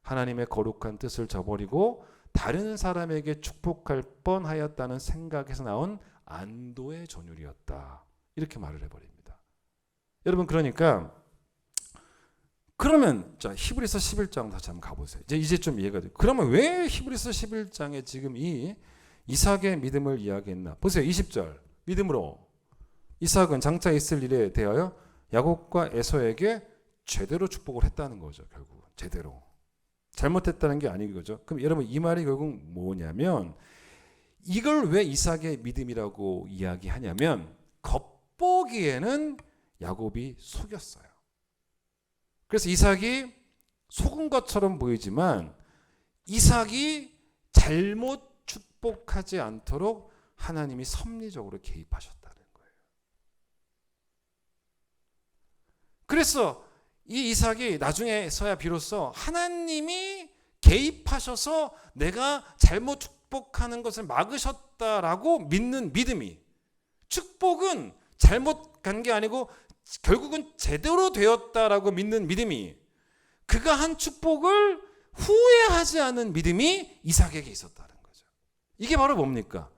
하나님의 거룩한 뜻을 저버리고 다른 사람에게 축복할 뻔하였다는 생각에서 나온 안도의 전율이었다. 이렇게 말을 해버립니다. 여러분 그러니까 그러면 자 히브리서 11장 다시 한번 가보세요. 이제 좀 이해가 돼요. 그러면 왜 히브리서 11장에 지금 이 이삭의 믿음을 이야기했나? 보세요. 20절 믿음으로 이삭은 장차 있을 일에 대하여 야곱과 에서에게 제대로 축복을 했다는 거죠. 결국 제대로 잘못했다는 게 아닌 거죠. 그럼 여러분 이 말이 결국 뭐냐면 이걸 왜 이삭의 믿음이라고 이야기하냐면 겉보기에는 야곱이 속였어요. 그래서 이삭이 속은 것처럼 보이지만 이삭이 잘못 축복하지 않도록 하나님이 섭리적으로 개입하셨다는 거예요. 그래서 이 이삭이 나중에서야 비로소 하나님이 개입하셔서 내가 잘못 축복하는 것을 막으셨다라고 믿는 믿음이 축복은 잘못 간 게 아니고 결국은 제대로 되었다라고 믿는 믿음이 그가 한 축복을 후회하지 않은 믿음이 이삭에게 있었다는 거죠. 이게 바로 뭡니까?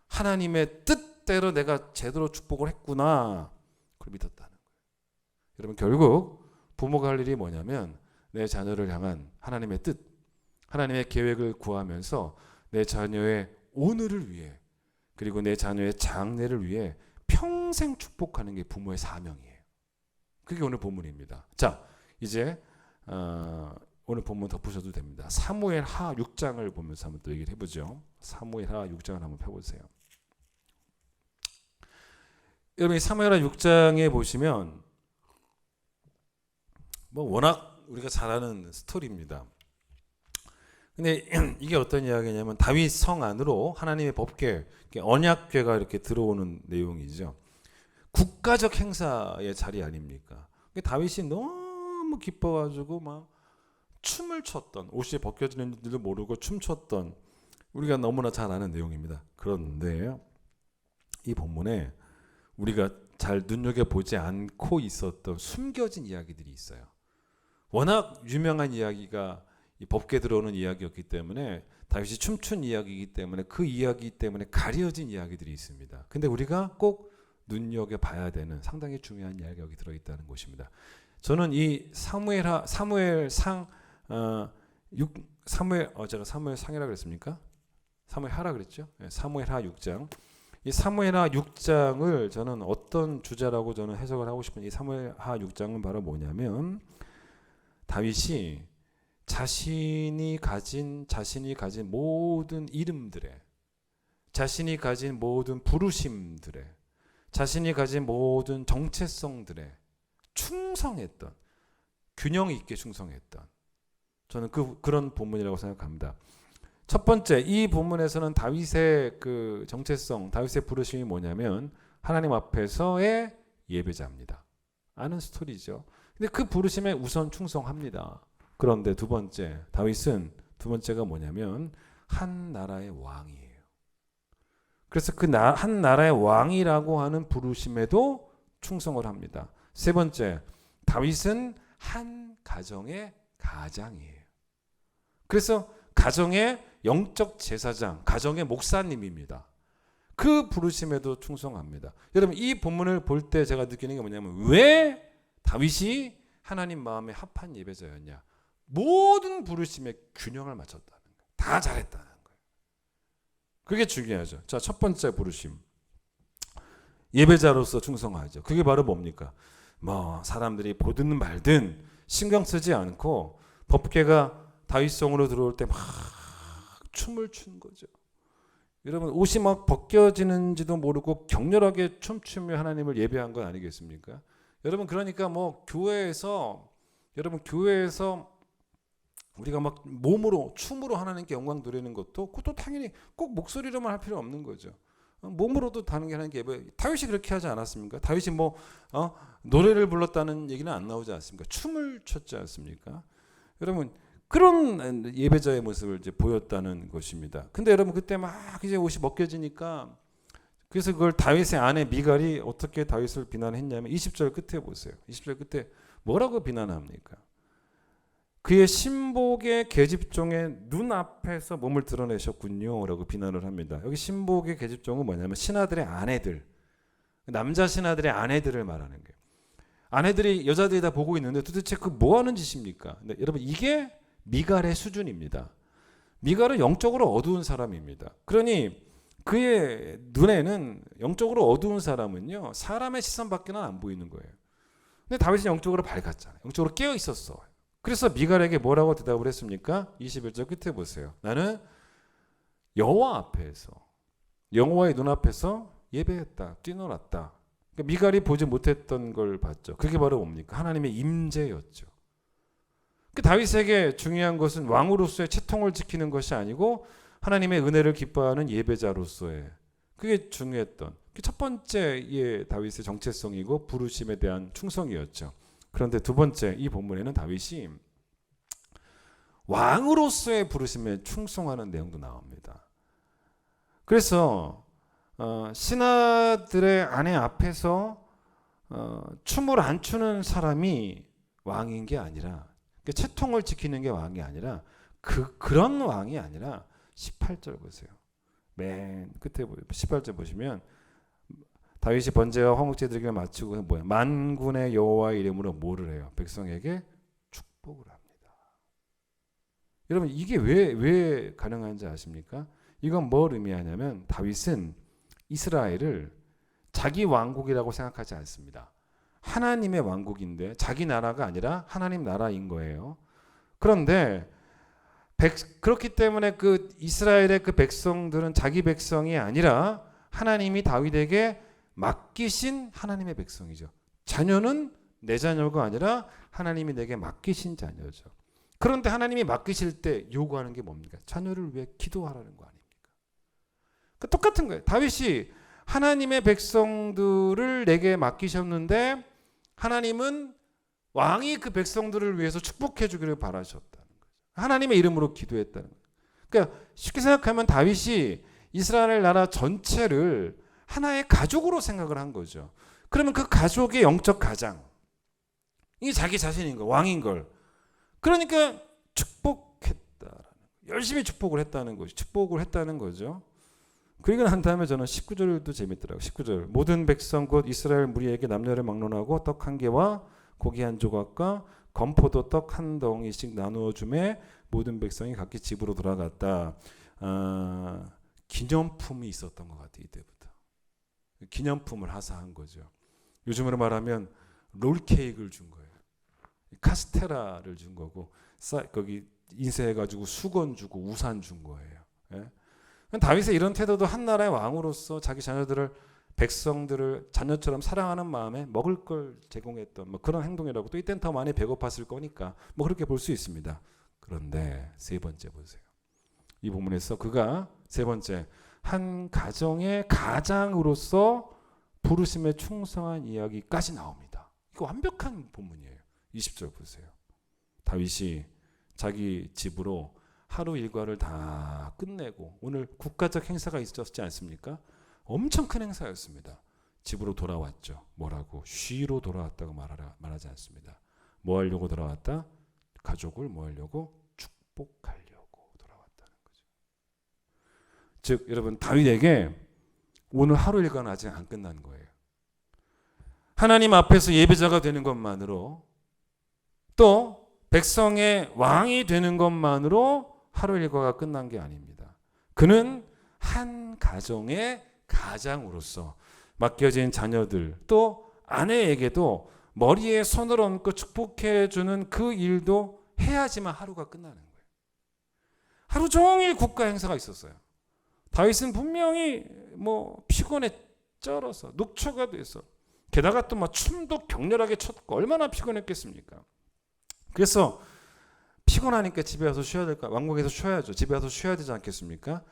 하나님의 뜻대로 내가 제대로 축복을 했구나. 그걸 믿었다는 거예요. 여러분 결국 부모가 할 일이 뭐냐면 내 자녀를 향한 하나님의 뜻, 하나님의 계획을 구하면서 내 자녀의 오늘을 위해 그리고 내 자녀의 장래를 위해 평생 축복하는 게 부모의 사명이에요. 그게 오늘 본문입니다. 자, 이제 오늘 본문 덮으셔도 됩니다. 사무엘하 6장을 보면서 한번 또 얘기를 해보죠. 사무엘하 6장을 한번 펴보세요. 여러분 이 사무엘하 6장에 보시면 뭐 워낙 우리가 잘 아는 스토리입니다. 근데 이게 어떤 이야기냐면 다윗 성 안으로 하나님의 법궤, 언약궤가 이렇게 들어오는 내용이죠. 국가적 행사의 자리 아닙니까? 다윗이 너무 기뻐가지고 막 춤을 췄던, 옷이 벗겨지는 줄도 모르고 춤췄던 우리가 너무나 잘 아는 내용입니다. 그런데 이 본문에 우리가 잘 눈여겨보지 않고 있었던 숨겨진 이야기들이 있어요. 워낙 유명한 이야기가 이 법궤 들어오는 이야기였기 때문에 다윗이 춤춘 이야기이기 때문에 그 이야기 때문에 가려진 이야기들이 있습니다. 근데 우리가 꼭 눈여겨봐야 되는 상당히 중요한 이야기가 여기 들어있다는 것입니다. 저는 이 제가 사무엘상이라 그랬습니까? 사무엘하라 그랬죠? 네, 사무엘하 6장. 이 사무엘하 6장을 저는 어떤 주제라고 저는 해석을 하고 싶은 이 사무엘하 6장은 바로 뭐냐면 다윗이 자신이 가진 모든 이름들에, 자신이 가진 모든 부르심들에, 자신이 가진 모든 정체성들에 충성했던, 균형 있게 충성했던, 저는 그런 본문이라고 생각합니다. 첫 번째, 이 본문에서는 다윗의 그 정체성, 다윗의 부르심이 뭐냐면 하나님 앞에서의 예배자입니다. 아는 스토리죠. 근데 그 부르심에 우선 충성합니다. 그런데 두 번째, 다윗은 두 번째가 뭐냐면 한 나라의 왕이에요. 그래서 그 한 나라의 왕이라고 하는 부르심에도 충성을 합니다. 세 번째, 다윗은 한 가정의 가장이에요. 그래서 가정의 영적 제사장, 가정의 목사님입니다. 그 부르심에도 충성합니다. 여러분 이 본문을 볼 때 제가 느끼는 게 뭐냐면 왜 다윗이 하나님 마음에 합한 예배자였냐. 모든 부르심에 균형을 맞췄다는 거예요. 다 잘했다는 거예요. 그게 중요하죠. 자, 첫 번째 부르심. 예배자로서 충성하죠. 그게 바로 뭡니까? 뭐 사람들이 보든 말든 신경 쓰지 않고 법궤가 다윗성으로 들어올 때 막 춤을 추는 거죠. 여러분 옷이 막 벗겨지는지도 모르고 격렬하게 춤추며 하나님을 예배한 건 아니겠습니까? 여러분 그러니까 뭐 교회에서 우리가 막 몸으로 춤으로 하나님께 영광 드리는 것도 그것도 당연히 꼭 목소리로만 할 필요 없는 거죠. 몸으로도 다른 게 하나님께 예배. 다윗이 그렇게 하지 않았습니까? 다윗이 뭐 노래를 불렀다는 얘기는 안 나오지 않습니까? 춤을 췄지 않습니까? 여러분 그런 예배자의 모습을 이제 보였다는 것입니다. 근데 여러분 그때 막 이제 옷이 벗겨지니까 그래서 그걸 다윗의 아내 미갈이 어떻게 다윗을 비난했냐면 20절 끝에 보세요. 20절 끝에 뭐라고 비난합니까? 그의 신복의 계집종의 눈앞에서 몸을 드러내셨군요 라고 비난을 합니다. 여기 신복의 계집종은 뭐냐면 신하들의 아내들, 남자 신하들의 아내들을 말하는 거예요. 아내들이 여자들이 다 보고 있는데 도대체 그 뭐 하는 짓입니까? 근데 여러분 이게 미갈의 수준입니다. 미갈은 영적으로 어두운 사람입니다. 그러니 그의 눈에는 영적으로 어두운 사람은요 사람의 시선밖에는 안 보이는 거예요. 근데 다윗은 영적으로 밝았잖아요. 영적으로 깨어 있었어. 그래서 미갈에게 뭐라고 대답을 했습니까? 21절 끝에 보세요. 나는 여호와 앞에서 여호와의 눈앞에서 예배했다. 뛰놀았다. 그러니까 미갈이 보지 못했던 걸 봤죠. 그게 바로 뭡니까? 하나님의 임재였죠. 다윗에게 중요한 것은 왕으로서의 채통을 지키는 것이 아니고 하나님의 은혜를 기뻐하는 예배자로서의 그게 중요했던 첫 번째 다윗의 정체성이고 부르심에 대한 충성이었죠. 그런데 두 번째 이 본문에는 다윗이 왕으로서의 부르심에 충성하는 내용도 나옵니다. 그래서 신하들의 아내 앞에서 춤을 안 추는 사람이 왕인 게 아니라 채통을 지키는 게 왕이 아니라 그런 왕이 아니라 18절 보세요. 맨 끝에 18절 보시면 다윗이 번제와 화목제 드리기를 마치고 뭐야? 만군의 여호와의 이름으로 뭐를 해요? 백성에게 축복을 합니다. 여러분 이게 왜 가능한지 아십니까? 이건 뭘 의미하냐면 다윗은 이스라엘을 자기 왕국이라고 생각하지 않습니다. 하나님의 왕국인데 자기 나라가 아니라 하나님 나라인 거예요. 그런데 그렇기 때문에 그 이스라엘의 그 백성들은 자기 백성이 아니라 하나님이 다윗에게 맡기신 하나님의 백성이죠. 자녀는 내 자녀가 아니라 하나님이 내게 맡기신 자녀죠. 그런데 하나님이 맡기실 때 요구하는 게 뭡니까? 자녀를 위해 기도하라는 거 아닙니까? 그러니까 똑같은 거예요. 다윗이 하나님의 백성들을 내게 맡기셨는데 하나님은 왕이 그 백성들을 위해서 축복해 주기를 바라셨다는 거죠. 하나님의 이름으로 기도했다는 거죠. 그러니까 쉽게 생각하면 다윗이 이스라엘 나라 전체를 하나의 가족으로 생각을 한 거죠. 그러면 그 가족의 영적 가장 이게 자기 자신인 거, 왕인 걸. 그러니까 축복했다라는 열심히 축복을 했다는 거죠. 축복을 했다는 거죠. 그리고 난 다음에 저는 19절도 재밌더라고요. 19절 모든 백성 곧 이스라엘 무리에게 남녀를 막론하고 떡 한 개와 고기 한 조각과 건포도 떡 한 덩이씩 나누어 주매 모든 백성이 각기 집으로 돌아갔다. 기념품이 있었던 것 같아요. 이때부터 기념품을 하사한 거죠. 요즘으로 말하면 롤케이크를 준 거예요. 카스테라를 준 거고 거기 인쇄해가지고 수건 주고 우산 준 거예요. 예? 다윗의 이런 태도도 한 나라의 왕으로서 자기 자녀들을 백성들을 자녀처럼 사랑하는 마음에 먹을 걸 제공했던 뭐 그런 행동이라고 또 이때는 더 많이 배고팠을 거니까 뭐 그렇게 볼 수 있습니다. 그런데 세 번째 보세요. 이 본문에서 그가 세 번째 한 가정의 가장으로서 부르심에 충성한 이야기까지 나옵니다. 이거 완벽한 본문이에요. 20절 보세요. 다윗이 자기 집으로 하루 일과를 다 끝내고 오늘 국가적 행사가 있었지 않습니까? 엄청 큰 행사였습니다. 집으로 돌아왔죠. 뭐라고? 쉬러 돌아왔다고 말하지 않습니다. 뭐 하려고 돌아왔다? 가족을 뭐 하려고? 축복하려고 돌아왔다는 거죠. 즉 여러분 다윗에게 오늘 하루 일과는 아직 안 끝난 거예요. 하나님 앞에서 예배자가 되는 것만으로 또 백성의 왕이 되는 것만으로 하루 일과가 끝난 게 아닙니다. 그는 한 가정의 가장으로서 맡겨진 자녀들 또 아내에게도 머리에 손을 얹고 축복해 주는 그 일도 해야지만 하루가 끝나는 거예요. 하루 종일 국가 행사가 있었어요. 다윗은 분명히 뭐 피곤에 쩔어서 녹초가 돼서 게다가 또 막 춤도 격렬하게 췄고 얼마나 피곤했겠습니까? 그래서 피곤하니까 집에 와서 쉬어야 될까? 왕궁에서 쉬어야죠. 집에 와서 쉬어야 되지 않겠습니까?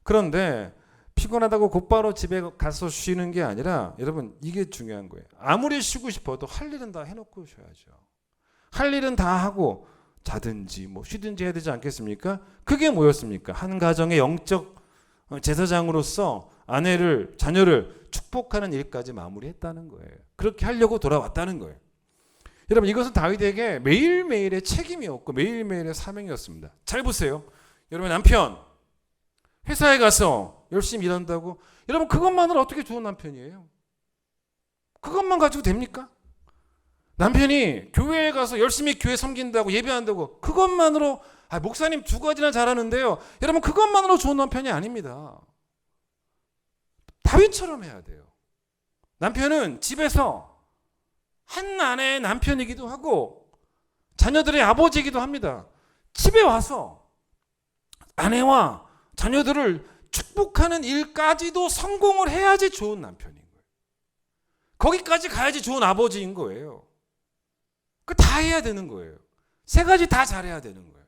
그런데 피곤하다고 곧바로 집에 가서 쉬는 게 아니라 여러분 이게 중요한 거예요. 아무리 쉬고 싶어도 할 일은 다 해놓고 쉬어야죠. 할 일은 다 하고 자든지 뭐 쉬든지 해야 되지 않겠습니까? 그게 뭐였습니까? 한 가정의 영적 제사장으로서 아내를 자녀를 축복하는 일까지 마무리했다는 거예요. 그렇게 하려고 돌아왔다는 거예요. 여러분 이것은 다윗에게 매일매일의 책임이었고 매일매일의 사명이었습니다. 잘 보세요. 여러분 남편 회사에 가서 열심히 일한다고 여러분 그것만으로 어떻게 좋은 남편이에요? 그것만 가지고 됩니까? 남편이 교회에 가서 열심히 교회 섬긴다고 예배한다고 그것만으로 목사님 2가지나 잘하는데요. 여러분 그것만으로 좋은 남편이 아닙니다. 다윗처럼 해야 돼요. 남편은 집에서 한 아내의 남편이기도 하고 자녀들의 아버지이기도 합니다. 집에 와서 아내와 자녀들을 축복하는 일까지도 성공을 해야지 좋은 남편인 거예요. 거기까지 가야지 좋은 아버지인 거예요. 그 다 해야 되는 거예요. 3가지 다 잘해야 되는 거예요.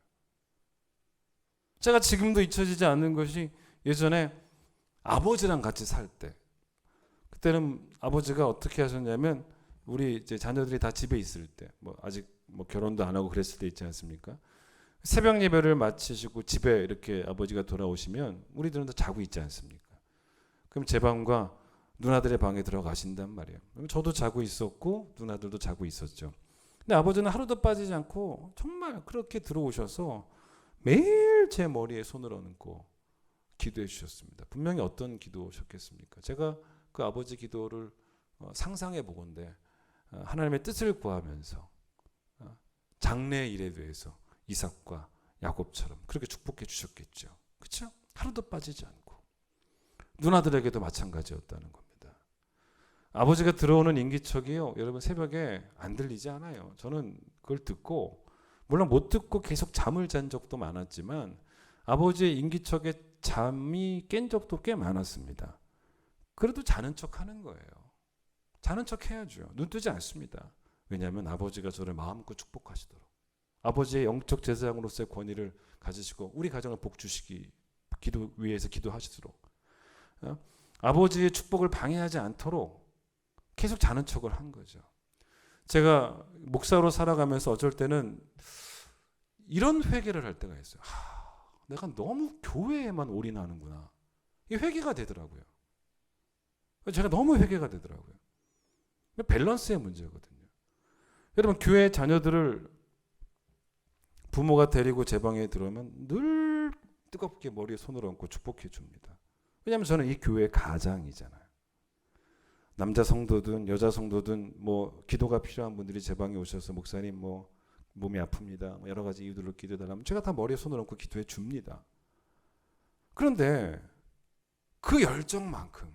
제가 지금도 잊혀지지 않는 것이 예전에 아버지랑 같이 살 때 그때는 아버지가 어떻게 하셨냐면 우리 이제 자녀들이 다 집에 있을 때 뭐 아직 뭐 결혼도 안 하고 그랬을 때 있지 않습니까? 새벽 예배를 마치시고 집에 이렇게 아버지가 돌아오시면 우리들은 다 자고 있지 않습니까? 그럼 제 방과 누나들의 방에 들어가신단 말이에요. 저도 자고 있었고 누나들도 자고 있었죠. 근데 아버지는 하루도 빠지지 않고 정말 그렇게 들어오셔서 매일 제 머리에 손을 얹고 기도해 주셨습니다. 분명히 어떤 기도셨겠습니까? 제가 그 아버지 기도를 상상해 보건대 하나님의 뜻을 구하면서 장래 일에 대해서 이삭과 야곱처럼 그렇게 축복해 주셨겠죠. 그렇죠? 하루도 빠지지 않고 누나들에게도 마찬가지였다는 겁니다. 아버지가 들어오는 인기척이요. 여러분 새벽에 안 들리지 않아요. 저는 그걸 듣고 물론 못 듣고 계속 잠을 잔 적도 많았지만 아버지의 인기척에 잠이 깬 적도 꽤 많았습니다. 그래도 자는 척 하는 거예요. 자는 척 해야죠. 눈 뜨지 않습니다. 왜냐하면 아버지가 저를 마음껏 축복하시도록 아버지의 영적 제사장으로서의 권위를 가지시고 우리 가정을 복 주시기 위해서 기도하시도록 아버지의 축복을 방해하지 않도록 계속 자는 척을 한 거죠. 제가 목사로 살아가면서 어쩔 때는 이런 회개를 할 때가 있어요. 내가 너무 교회에만 올인하는구나. 이게 회개가 되더라고요. 제가 너무 회개가 되더라고요. 밸런스의 문제거든요. 여러분 교회 자녀들을 부모가 데리고 제 방에 들어오면 늘 뜨겁게 머리에 손을 얹고 축복해 줍니다. 왜냐하면 저는 이 교회의 가장이잖아요. 남자 성도든 여자 성도든 뭐 기도가 필요한 분들이 제 방에 오셔서 목사님 뭐 몸이 아픕니다. 뭐 여러 가지 이유들로 기도해달라면 제가 다 머리에 손을 얹고 기도해 줍니다. 그런데 그 열정만큼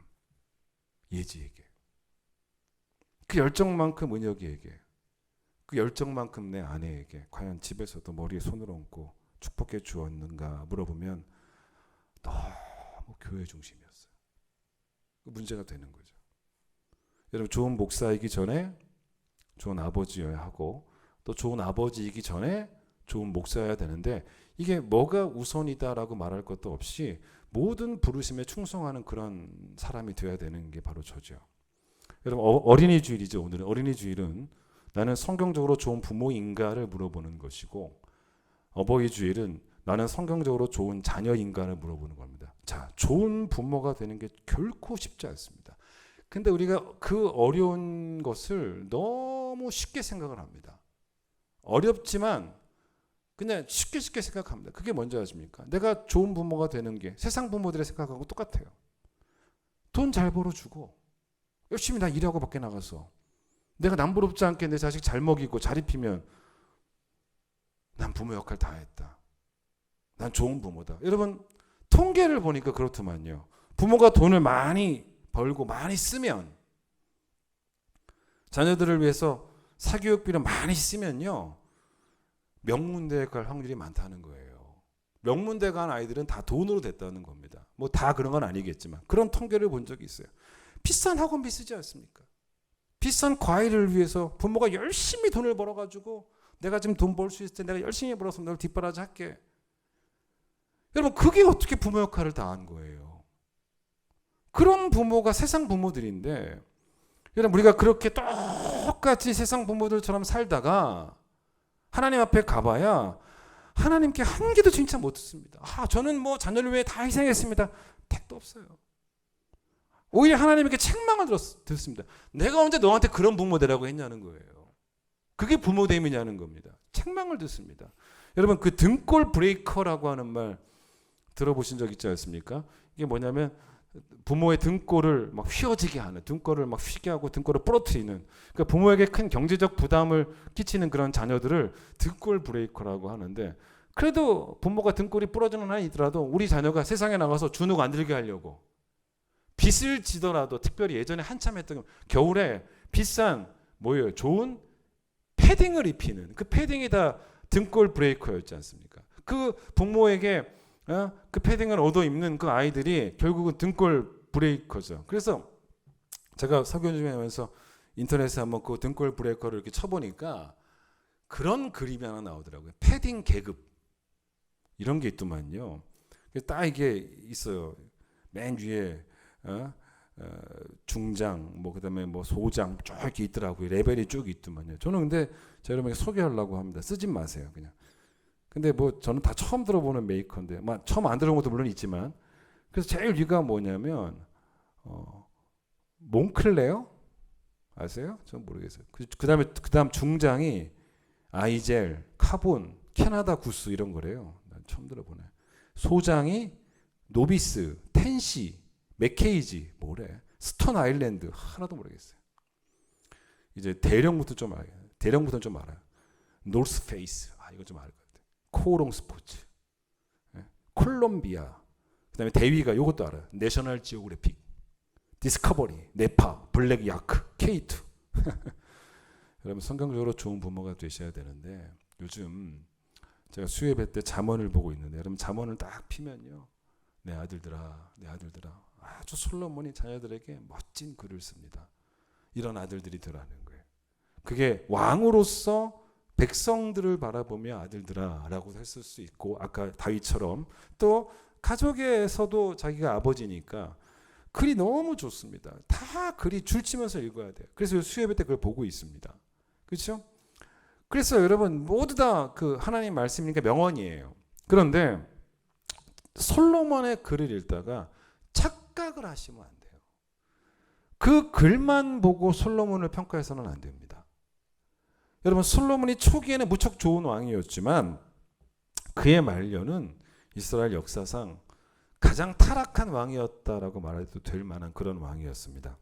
예지에게, 그 열정만큼 은혁이에게, 그 열정만큼 내 아내에게 과연 집에서도 머리에 손을 얹고 축복해 주었는가 물어보면 너무 교회 중심이었어요. 문제가 되는 거죠. 여러분 좋은 목사이기 전에 좋은 아버지여야 하고 또 좋은 아버지이기 전에 좋은 목사여야 되는데 이게 뭐가 우선이다라고 말할 것도 없이 모든 부르심에 충성하는 그런 사람이 되어야 되는 게 바로 저죠. 여러분 어린이 주일이죠. 오늘은 어린이 주일은 나는 성경적으로 좋은 부모인가를 물어보는 것이고 어버이 주일은 나는 성경적으로 좋은 자녀인가를 물어보는 겁니다. 자, 좋은 부모가 되는 게 결코 쉽지 않습니다. 근데 우리가 그 어려운 것을 너무 쉽게 생각을 합니다. 어렵지만 그냥 쉽게 생각합니다. 그게 뭔지 아십니까? 내가 좋은 부모가 되는 게 세상 부모들의 생각하고 똑같아요. 돈 잘 벌어주고 열심히 나 일하고 밖에 나가서 내가 남부럽지 않게 내 자식 잘 먹이고 잘 입히면 난 부모 역할 다 했다. 난 좋은 부모다. 여러분 통계를 보니까 그렇더만요. 부모가 돈을 많이 벌고 많이 쓰면 자녀들을 위해서 사교육비를 많이 쓰면요. 명문대에 갈 확률이 많다는 거예요. 명문대 간 아이들은 다 돈으로 됐다는 겁니다. 뭐 다 그런 건 아니겠지만 그런 통계를 본 적이 있어요. 비싼 학원비 쓰지 않습니까? 비싼 과외를 위해서 부모가 열심히 돈을 벌어가지고 내가 지금 돈 벌 수 있을 때 내가 열심히 벌어서 널 뒷바라지 할게. 여러분 그게 어떻게 부모 역할을 다 한 거예요? 그런 부모가 세상 부모들인데 여러분 우리가 그렇게 똑같이 세상 부모들처럼 살다가 하나님 앞에 가봐야 하나님께 한 개도 칭찬 못 듣습니다. 저는 뭐 자녀를 위해 다 희생했습니다. 택도 없어요. 오히려 하나님께 책망을 듣습니다. 내가 언제 너한테 그런 부모 되라고 했냐는 거예요. 그게 부모됨이냐는 겁니다. 책망을 듣습니다. 여러분 그 등골 브레이커라고 하는 말 들어보신 적 있지 않습니까? 이게 뭐냐면 부모의 등골을 막 휘어지게 하는, 등골을 막 휘게 하고 등골을 부러뜨리는, 그러니까 부모에게 큰 경제적 부담을 끼치는 그런 자녀들을 등골 브레이커라고 하는데, 그래도 부모가 등골이 부러지는 한이 있더라도 우리 자녀가 세상에 나가서 주눅 안 들게 하려고 빚을 지더라도, 특별히 예전에 한참 했던 겨울에 비싼 뭐예요? 좋은 패딩을 입히는, 그 패딩이 다 등골 브레이커였지 않습니까? 그 부모에게 그 패딩을 얻어 입는 그 아이들이 결국은 등골 브레이커죠. 그래서 제가 설교 중에 하면서 인터넷에 한번 그 등골 브레이커를 이렇게 쳐보니까 그런 그림이 하나 나오더라고요. 패딩 계급 이런 게 있더만요. 딱 이게 있어요. 맨 위에 중장, 뭐 그다음에 뭐 소장 쭉 이렇게 있더라고요. 레벨이 쭉 있더만요. 저는 근데 제가 여러분에게 소개하려고 합니다. 쓰지 마세요, 그냥. 근데 뭐 저는 다 처음 들어보는 메이커인데, 처음 안 들어본 것도 물론 있지만, 그래서 제일 위가 뭐냐면 몽클레어 아세요? 전 모르겠어요. 그다음 중장이 아이젤, 카본, 캐나다 구스 이런 거래요. 난 처음 들어보네. 소장이 노비스, 텐시, 맥케이지 뭐래? 스턴 아일랜드 하나도 모르겠어요. 이제 대령부터 좀 알아요. 대령부터는 좀 알아요. 노스 페이스 이거 좀 알 것 같아요. 코오롱 스포츠, 콜롬비아. 그다음에 대위가 요것도 알아요. 내셔널 지오그래픽, 디스커버리, 네파, 블랙 야크, K2. 여러분 성경적으로 좋은 부모가 되셔야 되는데 요즘 제가 수요예배 때 잠언을 보고 있는데 여러분 잠언을 딱 피면요. 내 아들들아, 내 아들들아. 아주 솔로몬이 자녀들에게 멋진 글을 씁니다. 이런 아들들이 되라는 거예요. 그게 왕으로서 백성들을 바라보며 아들들아 라고 했을 수 있고, 아까 다윗처럼 또 가족에서도 자기가 아버지니까 글이 너무 좋습니다. 다 글이 줄치면서 읽어야 돼요. 그래서 수요예배 때 그걸 보고 있습니다. 그렇죠? 그래서 여러분 모두 다 그 하나님 말씀이니까 명언이에요. 그런데 솔로몬의 글을 읽다가 착각을 하시면 안 돼요. 그 글만 보고 솔로몬을 평가해서는 안 됩니다. 여러분 솔로몬이 초기에는 무척 좋은 왕이었지만 그의 말년은 이스라엘 역사상 가장 타락한 왕이었다라고 말해도 될 만한 그런 왕이었습니다.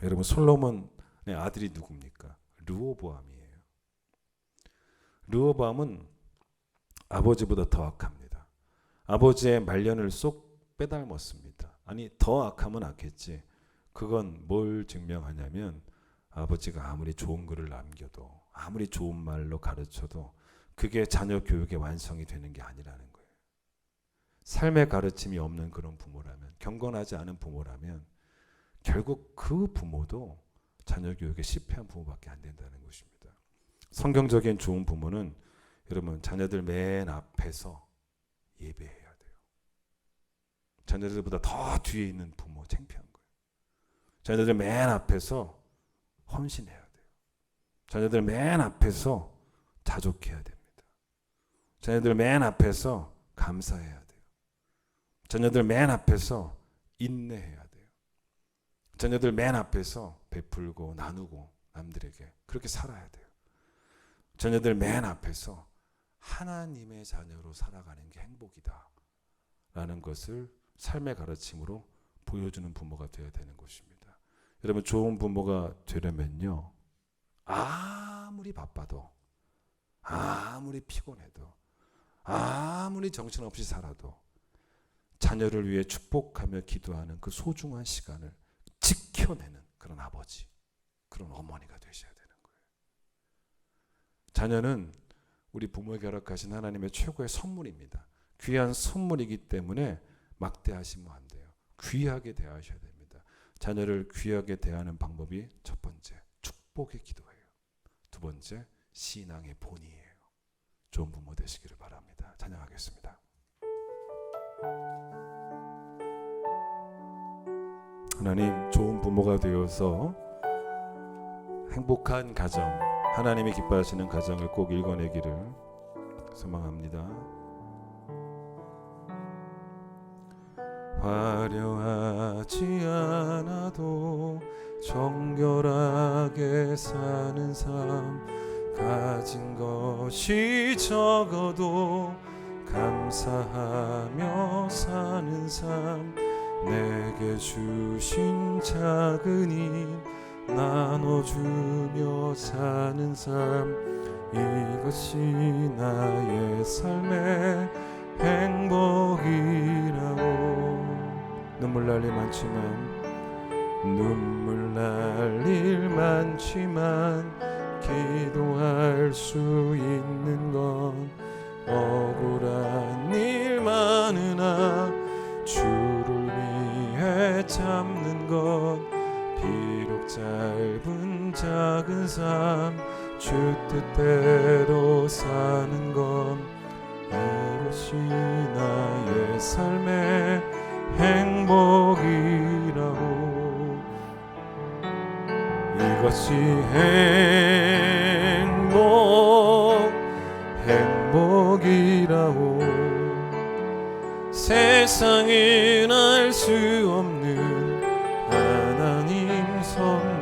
여러분 솔로몬의 아들이 누굽니까? 르호보암이에요. 르호보암은 아버지보다 더 악합니다. 아버지의 말년을 쏙 빼닮았습니다. 아니 더 악하면 악했지. 그건 뭘 증명하냐면 아버지가 아무리 좋은 글을 남겨도 아무리 좋은 말로 가르쳐도 그게 자녀 교육의 완성이 되는 게 아니라는 거예요. 삶의 가르침이 없는 그런 부모라면, 경건하지 않은 부모라면 결국 그 부모도 자녀 교육에 실패한 부모밖에 안 된다는 것입니다. 성경적인 좋은 부모는 여러분 자녀들 맨 앞에서 예배해야 돼요. 자녀들보다 더 뒤에 있는 부모 창피한 거예요. 자녀들 맨 앞에서 헌신해야 돼요. 자녀들 맨 앞에서 자족해야 됩니다. 자녀들 맨 앞에서 감사해야 돼요. 자녀들 맨 앞에서 인내해야 돼요. 자녀들 맨 앞에서 베풀고 나누고 남들에게 그렇게 살아야 돼요. 자녀들 맨 앞에서 하나님의 자녀로 살아가는 게 행복이다 라는 것을 삶의 가르침으로 보여주는 부모가 되어야 되는 것입니다. 여러분, 좋은 부모가 되려면요, 아무리 바빠도, 아무리 피곤해도, 아무리 정신없이 살아도 자녀를 위해 축복하며 기도하는 그 소중한 시간을 지켜내는 그런 아버지, 그런 어머니가 되셔야 되는 거예요. 자녀는 우리 부모에게 허락하신 하나님의 최고의 선물입니다. 귀한 선물이기 때문에 막대하시면 안 돼요. 귀하게 대하셔야 됩니다. 자녀를 귀하게 대하는 방법이 첫 번째, 축복의 기도예요. 두 번째, 신앙의 본이에요. 좋은 부모 되시기를 바랍니다. 찬양하겠습니다. 하나님, 좋은 부모가 되어서 행복한 가정, 하나님이 기뻐하시는 가정을 꼭 일궈내기를 소망합니다. 화려하지 않아도 정결하게 사는 삶, 가진 것이 적어도 감사하며 사는 삶, 내게 주신 작은 힘 나눠주며 사는 삶, 이것이 나의 삶의 행복이라고. 눈물 날 일 많지만, 눈물 날 일 많지만 기도할 수 있는 건 억울한 일 많으나 주를 위해 참는 것, 비록 짧은 작은 삶 주 뜻대로 사는 것, 이것이 나의 삶의 행복이라고. 이것이 행복이라고. 세상엔 알 수 없는 하나님 선물,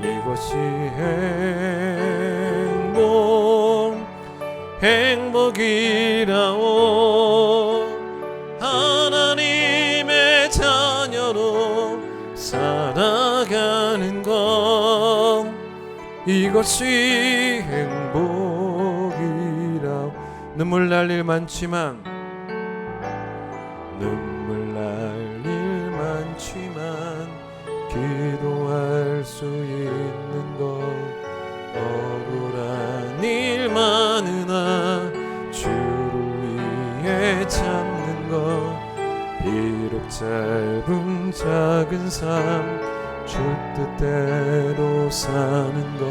이것이 행복이라오. 하나님의 자녀로 살아가는 것, 이것이 행복이라오. 눈물 날 일 많지만, 눈물 날 일 많지만 기도할 수 있는 것, 억울한 일 많으나 주를 위해 참는 것, 비록 짧은 작은 삶 주 뜻대로 사는 것,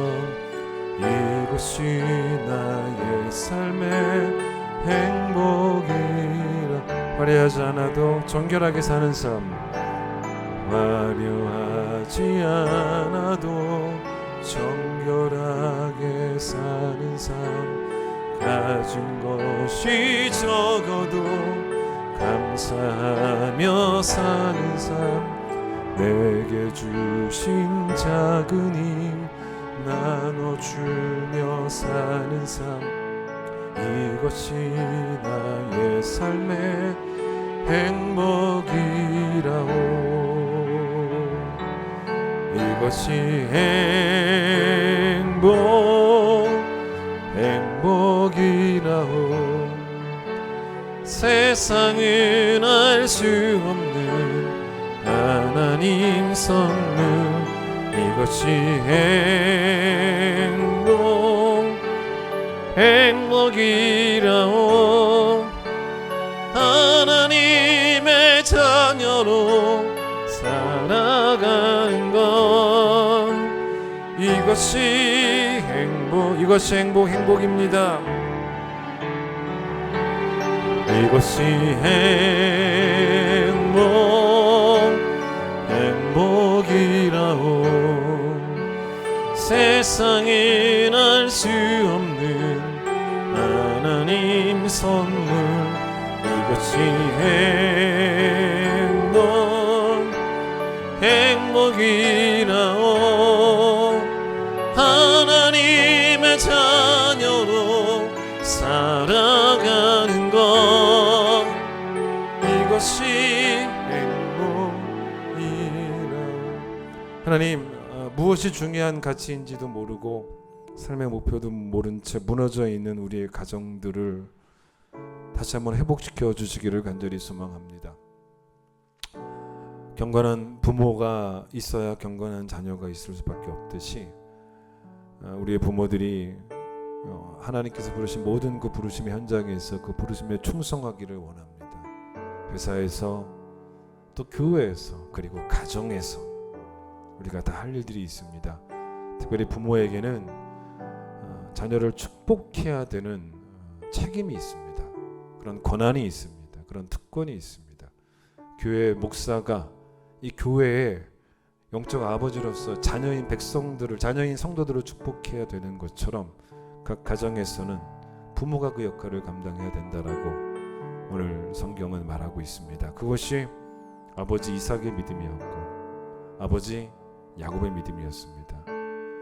이것이 나의 삶의 행복이라. 화려하지 않아도 정결하게 사는 삶, 화려하지 않아도 정결하게 사는 삶, 가진 것이 적어도 감사하며 사는 삶, 내게 주신 작은 힘 나눠주며 사는 삶, 이것이 나의 삶의 행복이라오. 이것이 행복이라오. 세상은 알 수 없는 하나님 선물, 이것이 행복이라오. 하나님의 자녀로 살아가는 것, 이것이 행복입니다. 이것이 행복이라오. 세상엔 알 수 없는 하나님 행복이라오. 하나님의 자녀로 살아가는 것, 이것이 행복이라오. 하나님, 무엇이 중요한 가치인지도 모르고 삶의 목표도 모른 채 무너져 있는 우리의 가정들을 다시 한번 회복시켜 주시기를 간절히 소망합니다. 경건한 부모가 있어야 경건한 자녀가 있을 수밖에 없듯이 우리의 부모들이 하나님께서 부르신 모든 그 부르심의 현장에서 그 부르심에 충성하기를 원합니다. 회사에서 또 교회에서 그리고 가정에서 우리가 다 할 일들이 있습니다. 특별히 부모에게는 자녀를 축복해야 되는 책임이 있습니다. 그런 권한이 있습니다. 그런 특권이 있습니다. 교회 목사가 이 교회의 영적 아버지로서 자녀인 백성들을, 자녀인 성도들을 축복해야 되는 것처럼 각 가정에서는 부모가 그 역할을 감당해야 된다라고 오늘 성경은 말하고 있습니다. 그것이 아버지 이삭의 믿음이었고 아버지 야곱의 믿음이었습니다.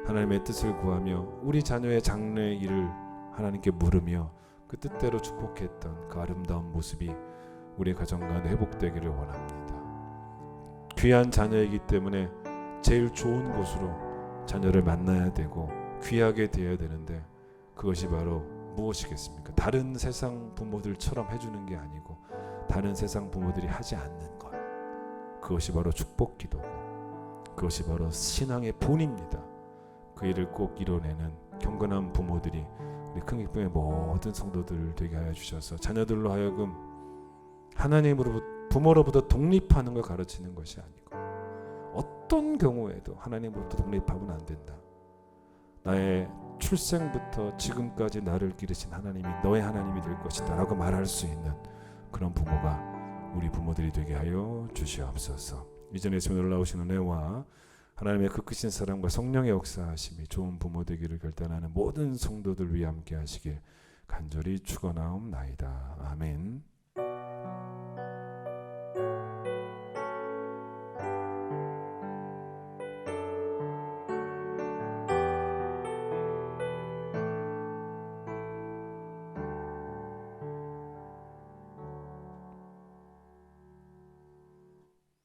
하나님의 뜻을 구하며 우리 자녀의 장래 일을 하나님께 물으며 그 뜻대로 축복했던 그 아름다운 모습이 우리 가정 가운데 회복되기를 원합니다. 귀한 자녀이기 때문에 제일 좋은 곳으로 자녀를 만나야 되고 귀하게 되어야 되는데 그것이 바로 무엇이겠습니까? 다른 세상 부모들처럼 해주는 게 아니고 다른 세상 부모들이 하지 않는 것, 그것이 바로 축복 기도고 그것이 바로 신앙의 본입니다. 그 일을 꼭 이뤄내는 경건한 부모들이 우리 큰기쁨의 모든 성도들 되게 하여 주셔서 자녀들로 하여금 하나님으로부터, 부모로부터 독립하는 걸 가르치는 것이 아니고 어떤 경우에도 하나님으로부터 독립하면 안 된다. 나의 출생부터 지금까지 나를 기르신 하나님이 너의 하나님이 될 것이다 라고 말할 수 있는 그런 부모가 우리 부모들이 되게 하여 주시옵소서. 이전에 있으면 놀라우신 은혜와 하나님의 그 크신 사랑과 성령의 역사하심이 좋은 부모 되기를 결단하는 모든 성도들 위해 함께 하시길 간절히 축원하옵나이다. 아멘.